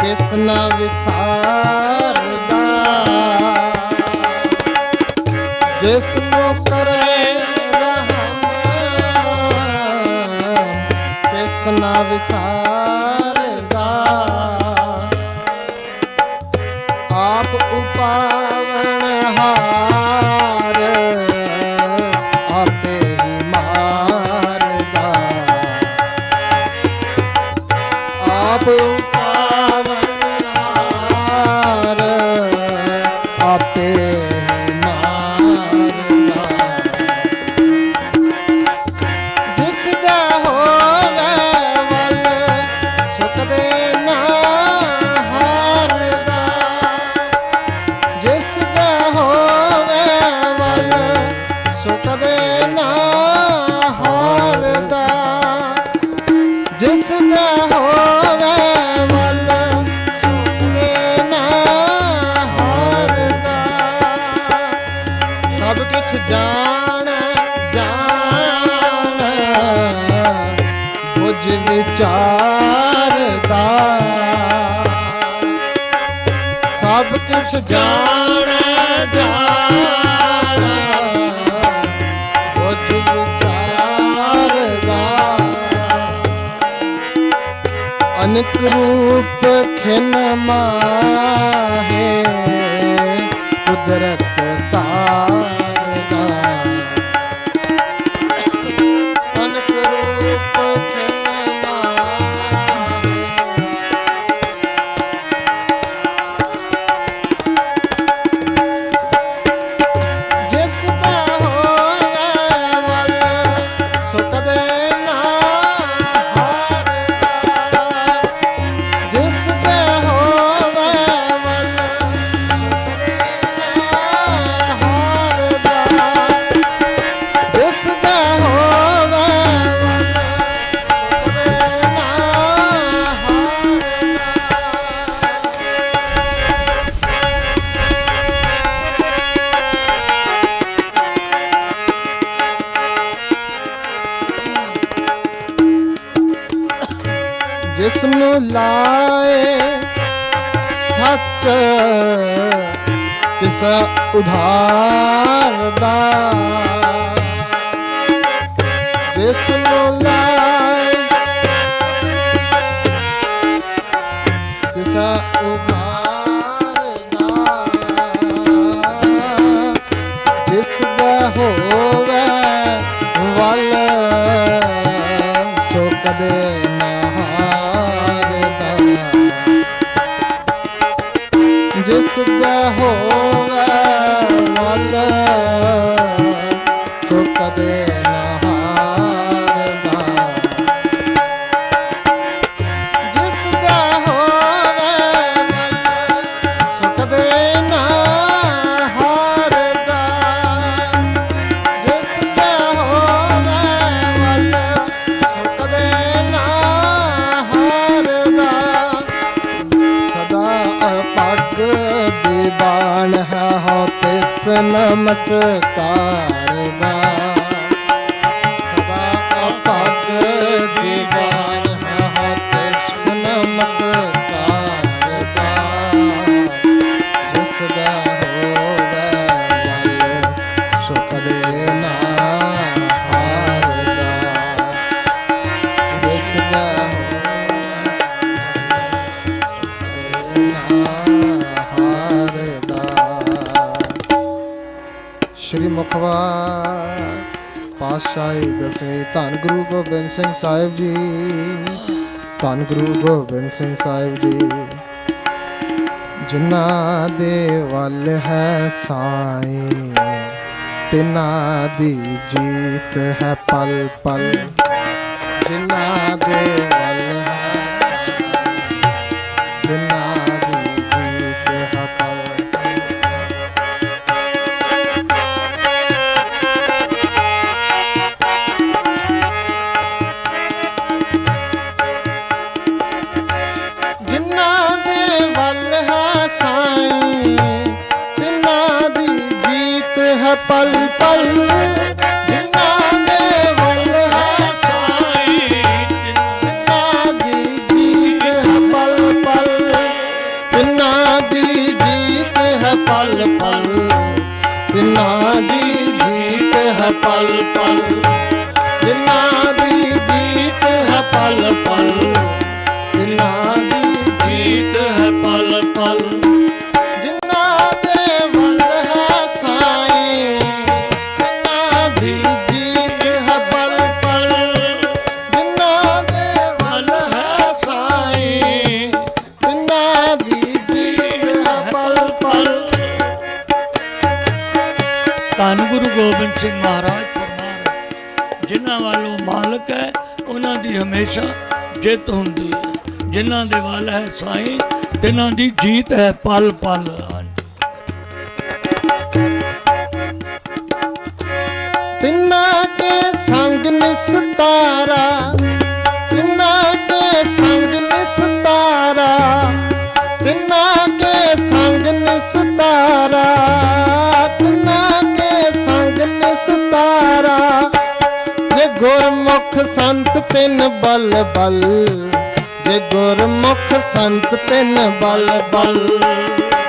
ਕਿਸ ਨਾ ਵਿਸਾਰਦਾ ਜਿਸਨੂੰ ਕਰੈ ਰਹਿਮ ਕਿਸ ਨਾ ਵਿਸਾਰਦਾ ਆਪ ਉਪਾਵਨ ਹਾਰ ਆਪੇ ਹੀ ਮਾਰਦਾ ਆਪ ਉਪਾਵਨ ਹਾਰ ਆਪੇ ਹੀ ਮਾਰਦਾ ਜਿਸ ਦਾ ਹੋਵੇ ਵਲ ਸੁਖ ਦੇ ਨਾ ਹਾਰਦਾ ਜਿਸ ਦਾ ਹੋਵੇ ਵਲ ਸੁਖ ਦੇ ਨਾ ਹਾਰਦਾ ਜਿਸ ਦਾ ਹੋਵੇ ਵਲ ਸੁਖ ਦੇ ਨਾ ਹਾਰਦਾ ਸਭ ਕੁਛ ਜਾਣ ਜਾਣ ਬੁਝ ਵਿਚਾਰਦਾ ਸਭ ਕੁਛ ਜਾਣ ਜਾਣ ਬੁਝ ਵਿਚਾਰਦਾ ਅਨੇਕ ਰੂਪ ਖਿਨ ਮਾਹੇ ਕੁਦਰਤ ਤਾਰਦਾ ਅਨੇਕ ਰੂਪ ਖਿਨ ਮਾਹੇ ਜਿਸ ਦਾ ਹੋਵੇ ਵਲ ਸੁਖ ਦੇ ਨਾ ਹਾਰਦਾ ਜਿਸ ਦਾ ਹੋਵੇ ਵਲ ਸੁਖ ਦੇ ਨਾ ਹਾਰਦਾ ਜਿਸ ਦਾ ਹੋਵੇ ਵਲ ਸੁਖ ਦੇ ਨਾ ਹਾਰਦਾ ਜਿਸ ਨੂੰ ਲਾਏ ਸੱਚ ਤਿਸ ਉਧਾਰ ਦਾ ਜਿਸ ਨੂੰ ਲਾਏ ਤਿਸ ਉਧਾਰ ਦਾ ਜਿਸ ਦਾ ਹੋਵੇ ਕਦੇ ਨਾ ਹਾਰਦਾ। ਜਿਸ ਦਾ ਹੋਵੇ ਵੱਲ ਸੋ ਕਦੇ ਨਾ ਹਾਰਦਾ। ਜਿਸ ਦਾ ਹੋਵੇ ਵੱਲ ਸੋ ਕਦੇ ਨਾ ਹਾਰਦਾ। ਜਿਸ ਦਾ ਹੋਵੇ ਵੱਲ ਸੋ ਕਦੇ ਨਾ ਹਾਰਦਾ। ਸਦਾ ਅਪੱਗ ਦੀ ਬਾਣ ਹੈ ਹੋ ਤਿਸ ਨਮਸਕਾਰ ਦਾ। ਸਦਾ ਅਪੱਗ ਦੀ ਬਾਣ ਹੈ ਹੋ ਤਿਸ ਨਮਸਕਾਰ ਦਾ। ਜਿਸ ਦਾ ਹੋਵੇ ਵੱਲ ਸੋ ਕਦੇ ਨਾ ਹਾਰਦਾ। ਜਿਸ ਦਾ ਸ਼੍ਰੀ ਮੁਖਵਾਰ ਪਾਤਸ਼ਾਹੀ ਦਸਵੀਂ ਧੰਨ ਗੁਰੂ ਗੋਬਿੰਦ ਸਿੰਘ ਸਾਹਿਬ ਜੀ। ਧੰਨ ਗੁਰੂ ਗੋਬਿੰਦ ਸਿੰਘ ਸਾਹਿਬ ਜੀ। ਜਿਨ੍ਹਾਂ ਦੇ ਵੱਲ ਹੈ ਸਾਈਂ ਤਿਨਾਂ ਦੀ ਜੀਤ ਹੈ ਪਲ ਪਲ। ਜਿਨ੍ਹਾਂ ਦੇ ਵੱਲ ਹੈ ਤਿਨਾਂ ਦੀ ਜੀਤ ਹੈ ਪਲ ਪਲ। ਜਿਨ੍ਹਾਂ ਦੇ ਵੱਲ ਹੈ ਸਾਈਂ ਤਿਨਾਂ ਦੀ ਜੀਤ ਹੈ ਪਲ ਪਲ। ਜਿਨ੍ਹਾਂ ਦੇ ਵੱਲ ਹੈ ਸਾਈਂ ਤਿਨਾਂ ਦੀ ਜੀਤ ਹੈ ਪਲ ਪਲ। ਤਿਨਾਂ ਦੀ ਜੀਤ ਹੈ ਪਲ ਪਲ। ਤਿਨਾਂ ਦੀ ਜੀਤ ਹੈ ਪਲ ਪਲ। ਤਿਨਾਂ ਦੀ ਜੀਤ ਹੈ ਪਲ ਪਲ। ਤਿਨਾਂ ਦੀ ਜੀਤ ਹੈ ਪਲ ਪਲ। ਜਿਨ੍ਹਾਂ ਦੇ ਵੱਲ ਹੈ ਸਾਈਂ ਤਿਨਾਂ ਦੀ ਜੀਤ ਹੈ ਪਲ ਪਲ। ਜਿਨ੍ਹਾਂ ਦੇ ਵੱਲ ਹੈ ਸਾਈਂ ਤਿਨਾਂ ਦੀ ਜੀਤ ਹੈ ਪਲ ਪਲ। ਧੰਨ ਗੁਰੂ ਗੋਬਿੰਦ ਸਿੰਘ ਮਹਾਰਾਜ ਫਰਮਾਨ ਜਿਨ੍ਹਾਂ ਵੱਲੋਂ ਮਾਲਕ ਹੈ ਉਹਨਾਂ ਦੀ ਹਮੇਸ਼ਾ ਜਿੱਤ ਹੁੰਦੀ ਹੈ। ਜਿਨ੍ਹਾਂ ਦੇ ਵੱਲ ਹੈ ਸਾਈਂ ਤਿਨਾਂ ਦੀ ਜੀਤ ਹੈ ਪਲ ਪਲ। ਤਿਨਾਂ ਕੇ ਸੰਗ ਨਿਸਤਾਰਾ। ਤਿਨਾਂ ਕੇ ਸੰਗ ਨਿਸਤਾਰਾ। ਤਿਨਾਂ ਕੇ ਸੰਗ ਨਿਸਤਾਰਾ। ਤਿਨਾਂ ਕੇ ਸੰਗ ਨਿਸਤਾਰਾ। ਜੇ ਗੁਰਮੁਖ ਸੰਤ ਤਿਨ ਬਲ ਬਲ। ਜੇ ਗੁਰਮੁਖ ਸੰਤ ਤਿਨ ਬਲ ਬਲ।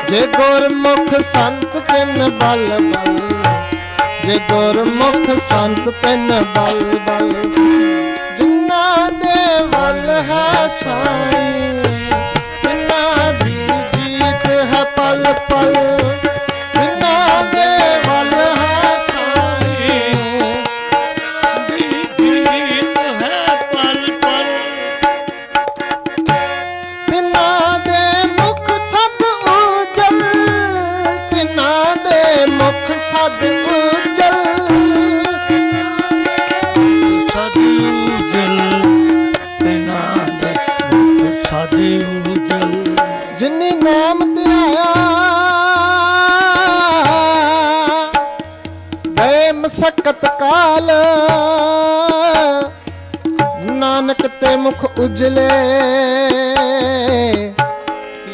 ਜੇ ਗੁਰਮੁਖ ਸੰਤ ਤਿਨ ਬਲ ਬਲ। ਜੇ ਗੁਰਮੁਖ ਸੰਤ ਤਿਨ ਬਲ ਬਲ। ਜਿਨ੍ਹਾਂ ਦੇ ਵੱਲ ਹੈ ਸਾਈਂ ਤਿਨਾਂ ਦੀ ਜੀਤ ਹੈ ਪਲ ਪਲ। ਜਿਨ੍ਹਾਂ ਦੇ ਵੱਲ ਹੈ ਸਾਈਂ ਦੀ ਜੀਤ ਹੈ ਪਲ ਪਲ। ਤਿਨਾਂ ਦੇ ਮੁਖ ਸਦ ਉਜਲ। ਤਿਨਾਂ ਦੇ ਮੁਖ ਸਦ ਉਜਲ। ਸਾਧੂ ਜਲ ਤਿਨਾਂ ਦੇ ਮੁਖ ਸਾਧੂ ਜਲ। ਜਿਨੀ ਨਾਮ ਧਿਆਇਆ ਗਏ ਮਸਕਤ ਕਾਲ। ਨਾਨਕ ਤੇ ਮੁਖ ਉਜਲੇ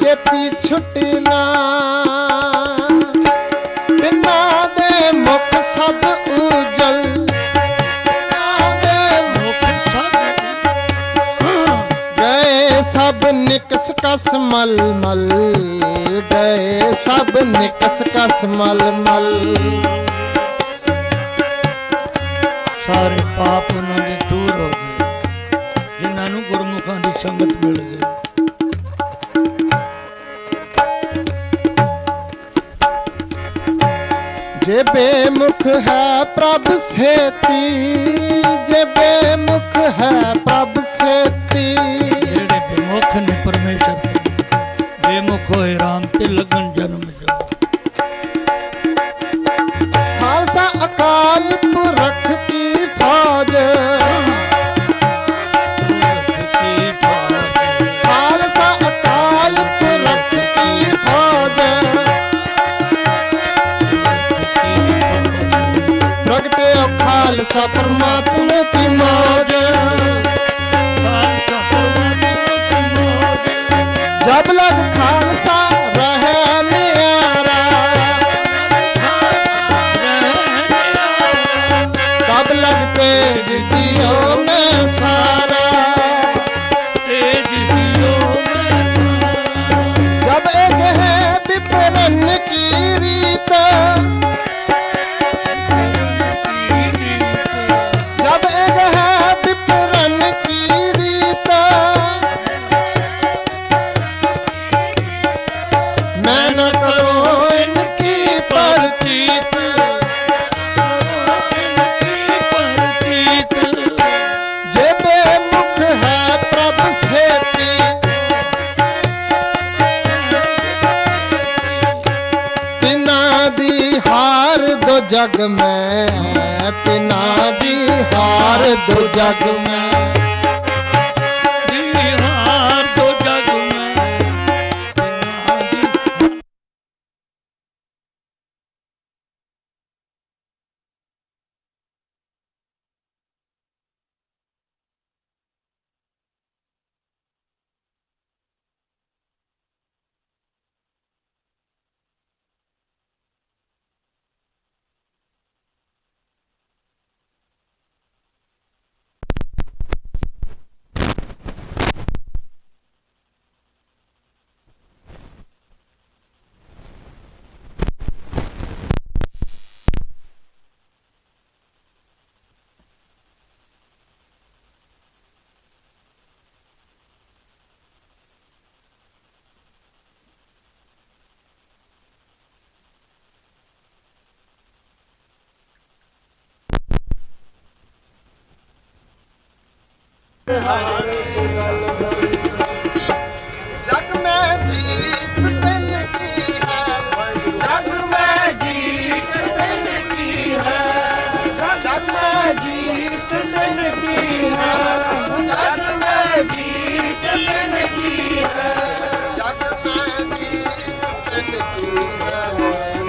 ਕੇਤੀ ਛੁੱਟੀ ਨਾ। ਤਿਨਾਂ ਦੇ ਮੁਖ ਸਦ ਉਜਲ। ਤਿਨਾਂ ਦੇ ਮੁਖ ਗਏ ਸਭ ਨਿਕਸ ਕਸ ਮਲ ਮਲ। ਗਏ ਸਭ ਨਿਕਸ ਕਸ ਮਲ ਮਲ। ਸਾਰੇ ਪਾਪ ਉਹਨਾਂ ਦੇ ਦੂਰ ਹੋ ਗਏ ਜਿਨ੍ਹਾਂ ਨੂੰ ਗੁਰਮੁਖਾਂ ਦੀ ਸੰਗਤ ਮਿਲ ਗਈ। ਜੇ ਬੇਮੁਖ ਹੈ ਪ੍ਰਭ ਸੇਤੀ। ਜੇ ਬੇਮੁਖ ਹੈ ਪ੍ਰਭ खालसा परमात्मा की मौज। खालसा परमात्मा की मौज। जब लग खालसा रहे न्यारा, तब लग तेज दियो में सारा। तेज दियो में सारा। जब एक है विपरन की रीत, जब एक है विपरन की रीत, मैं न करूं इनकी प्रतीत। जे बेमुख है प्रभु सेती, तिना दी हार दो जग में, तिना दी हार दो जग में। हार दो जग में। जग में जीत तिनकी है, जग में जीत तिनकी है, जग में जीत तिनकी है, जग में जीत तिनकी है, जग में जीत तिनकी है,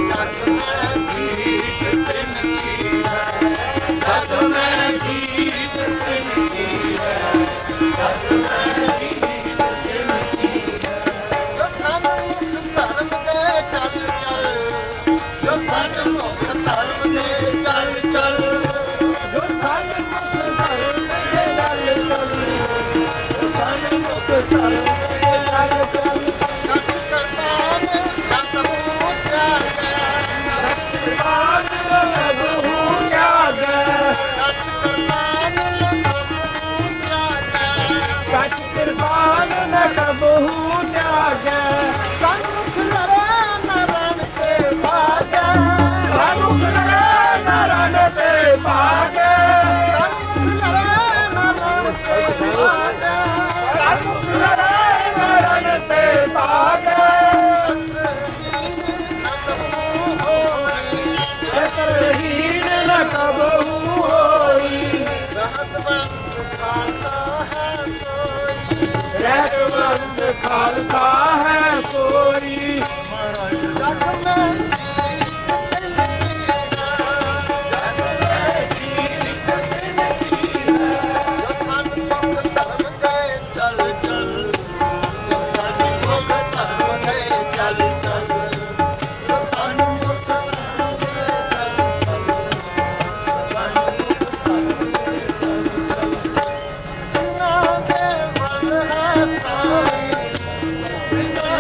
जग में जीत तिनकी है, जग में जीत तिनकी है, जग में जीत। जो सन्मुख धर्म दे चल चल, जो सन्मुख धर्म दे चल चल, जो सन्मुख धर्म दे चल चल, जो सन्मुख धर्म दे चल चल। कछ करतान लगहु जागे, कछ करतान लगहु जागे, कछ करतान लगहु जागे, कछ करतान लगहु जागे। सन्मुख लड़े नरन ते भागे, सन्मुख लड़े नरन ते भागे, सन्मुख लड़े नरन ते भागे, सन्मुख लड़े नरन ते भागे। शस्त्रहीन न कबहु होई, रहतवंत खालसा है सोई, रहतवंत खालसा है सोई। जग में जो सन्मुख धर्म दे चल चल, जो सन्मुख धर्म दे चल चल, जो सन्मुख धर्म दे चल चल, जिन्ना दे मन है साई, जिन्ना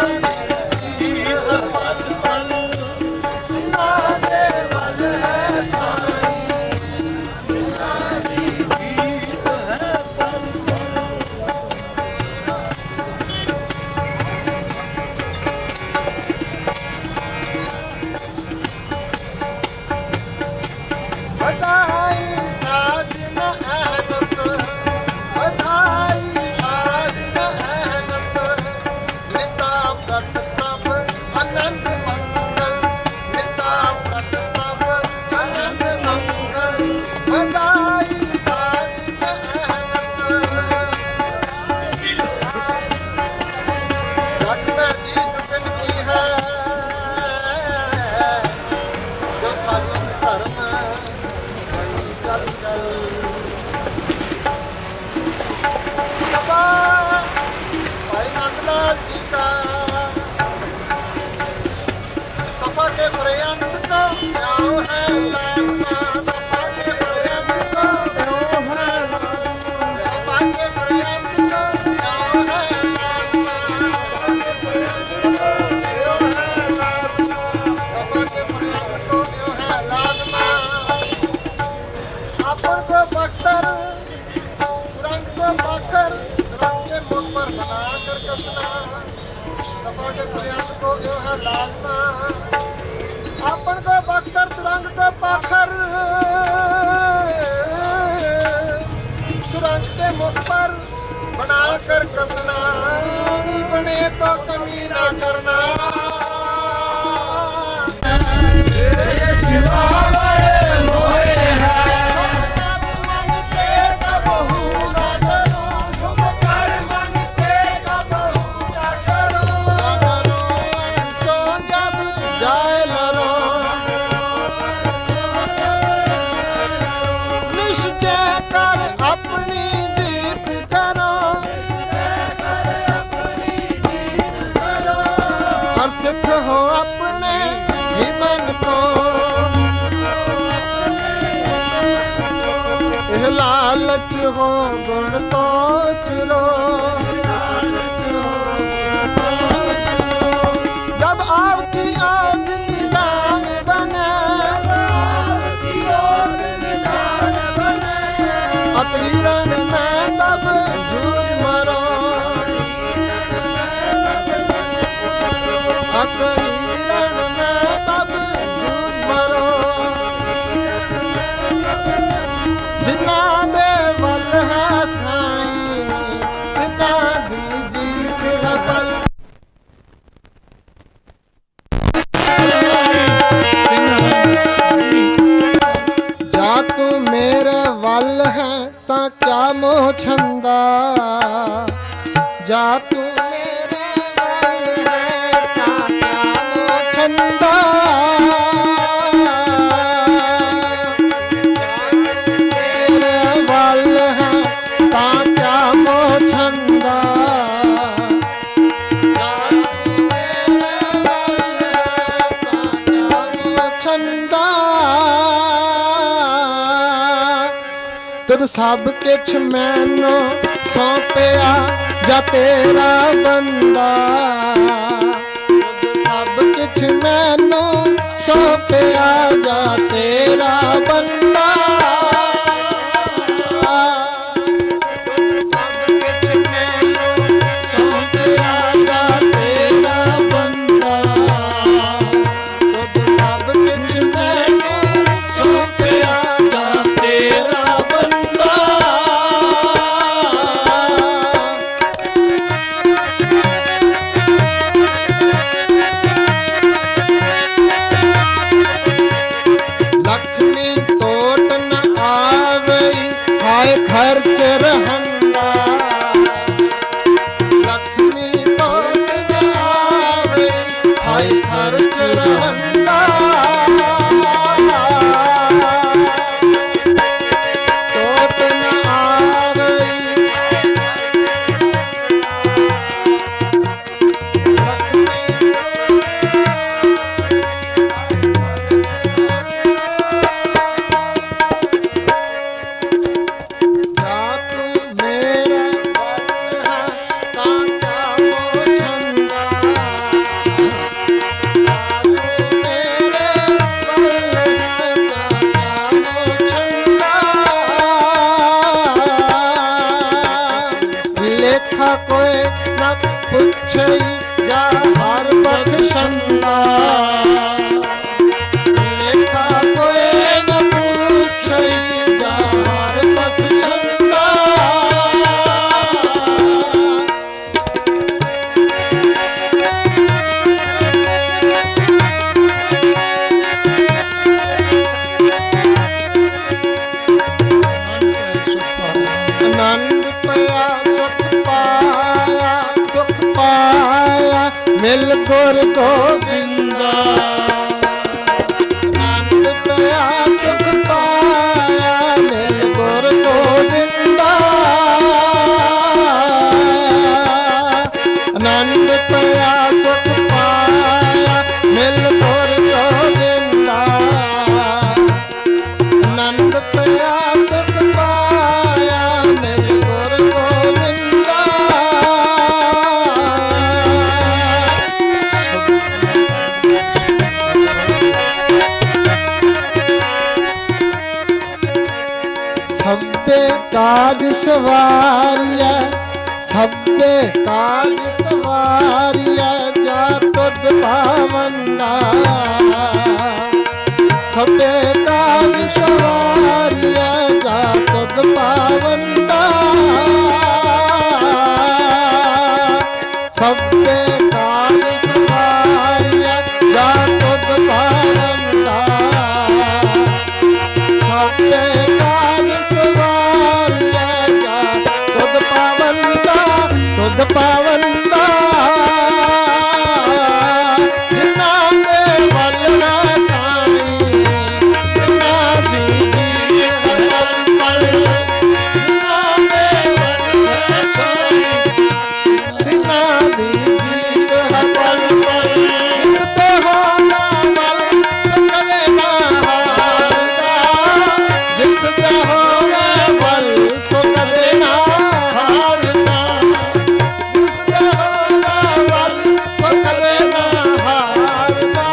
को पाकर सुरंग के मुख पर बना कर कसना, सपा के पर्यंत को यो है लालना। अपन को बख्तर सुरंग को पाकर सुरंग के मुख पर बना कर कसना, बने तो कमी ना करना। सिख हो अपने ही मन को, लालच हो गुण को चुरो। जब आपकी आग निदान बने, अतीरण में तब झूठ मरो, अतीरण में तब झूठ मरो। जिन्ना दे बल है साईं, जिन्ना दी जीत है बल। जा तू मेरे वल है ता क्या मोह छंदा, जा तू मेरे वल है ता क्या मोह छंदा। मेरे वल है ता क्या मोह छंदा, जा तू मेरे वल है ता क्या मोह छंदा। तुद सब किछ मैनो सौंपिया जा तेरा बंदा, तुद सब किछ मैनो सौंपिया जा तेरा बंदा। तुद सब किछ मैनो सौंपिया जा तेरा बंदा, तुद सब किछ मैनो सौंपिया जा तेरा बंदा। लक्ष्मी तोट न आवई हाय खर्च रहंदा, लक्ष्मी तोट न आवई हाय खर्च रहंदा। तोट न आवई जा तू मेरा वल है ता क्या मोह छंदा, जा तू मेरे वल है ता क्या मोह छंदा। लेखा कोई न पूछई जा हर बख्शंदा, लेखा कोई न पूछई जा हर बख्शंदा। आनंद पाया सुख पाया दुख पाया मिल गुर गोविंदा। आनंद पाया सुख पाया मिल गुर गोविंदा। आनंद पाया सुख पाया मिल गुर गोविंदा। आनंद पाया सुख पाया मिल गुर गोविंदा। काज सवारिया सभे काज सवारिया जा तुद पावंदा सभे काज सवारिया जा तुद पावंदा सभे काज सवारिया जा तुद पावंदा सभे काज सवारिया जा तुद पावंदा जिन्ना दे वल ना साई जिन्ना दी जी हर पल जिन्ना दे वल ना साई जिन्ना दी जी हर पल जिस ते होना वल सकले ना हारदा जिस ते होना वल सकले ना हारदा जिस ते होना वल सकले ना हारदा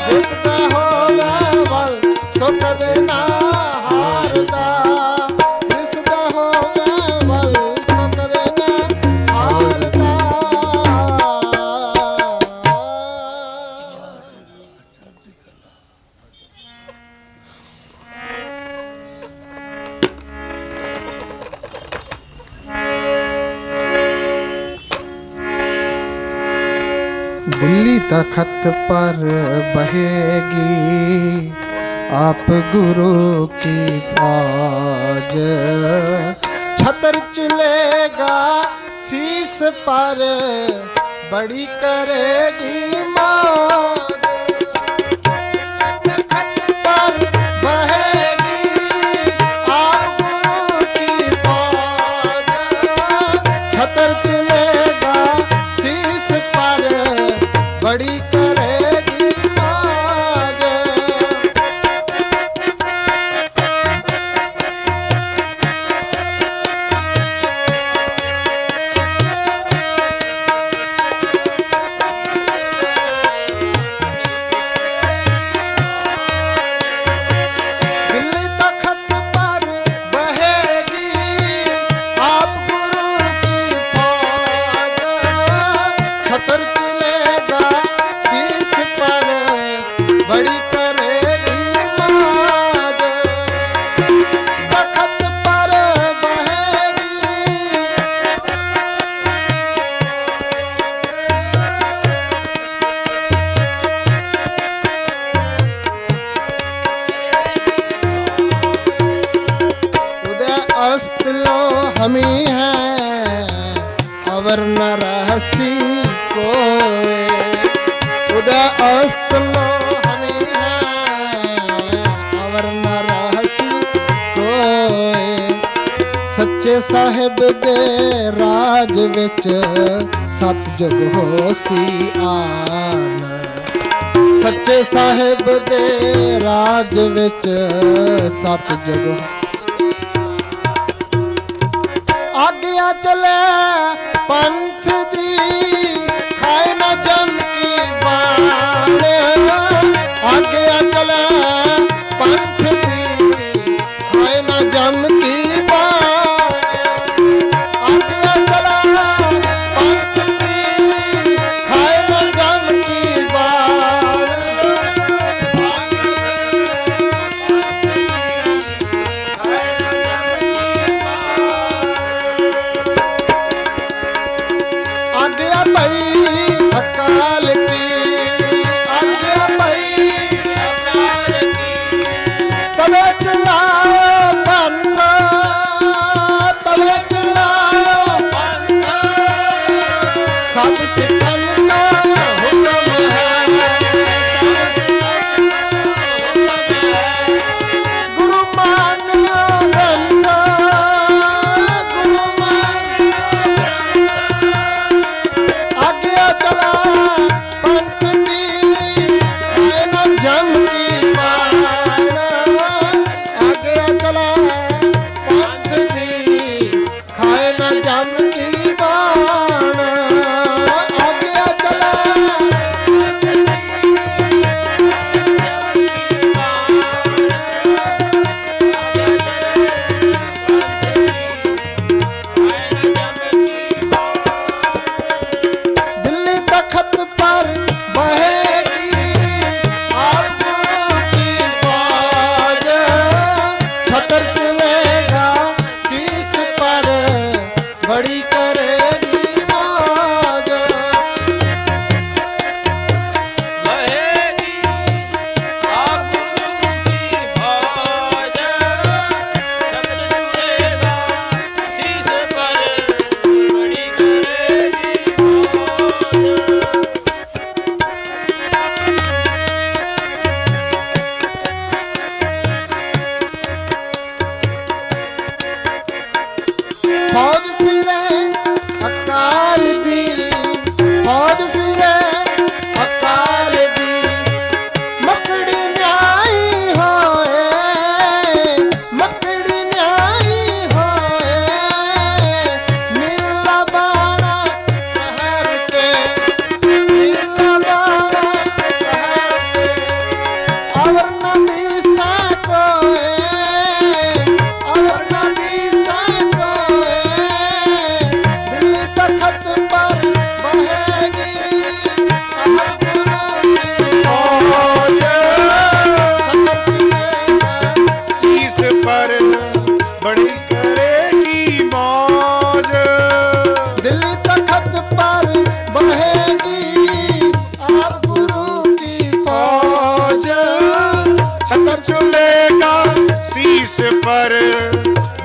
जिस ते होना वल सकले ना हारदा जिस ते होना वल सकले ना हारदा दिल्ली तखत पर बहेगी आप गुरु की फौज छतर चलेगा शीस पर बड़ी करेगी मौज पर बहेगी आप गुरु की फौज छतर चलेगा शीस पर बड़ी करेगी मौज दिल्ली तखत पर बहेगी आप गुरु की फौज छतर चलेगा शीस पर बड़ी करेगी मौज तखत पर बहेगी उदय अस्त लो हम ही हैं अवर न रहसी कोई उदय अस्त लो हम ही हैं अवर न रहसी कोई सच्चे साहिब दे राज विच सत जुग होसी आन सच्चे साहिब दे राज विच सत जुग आज्ञा चले पंथ दी खाए न जम की बाण आज्ञा चले पंथ दी खाए न जम की बाण आज्ञा चले पंथ दी खाए न जम की बाण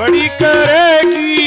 बड़ी करेगी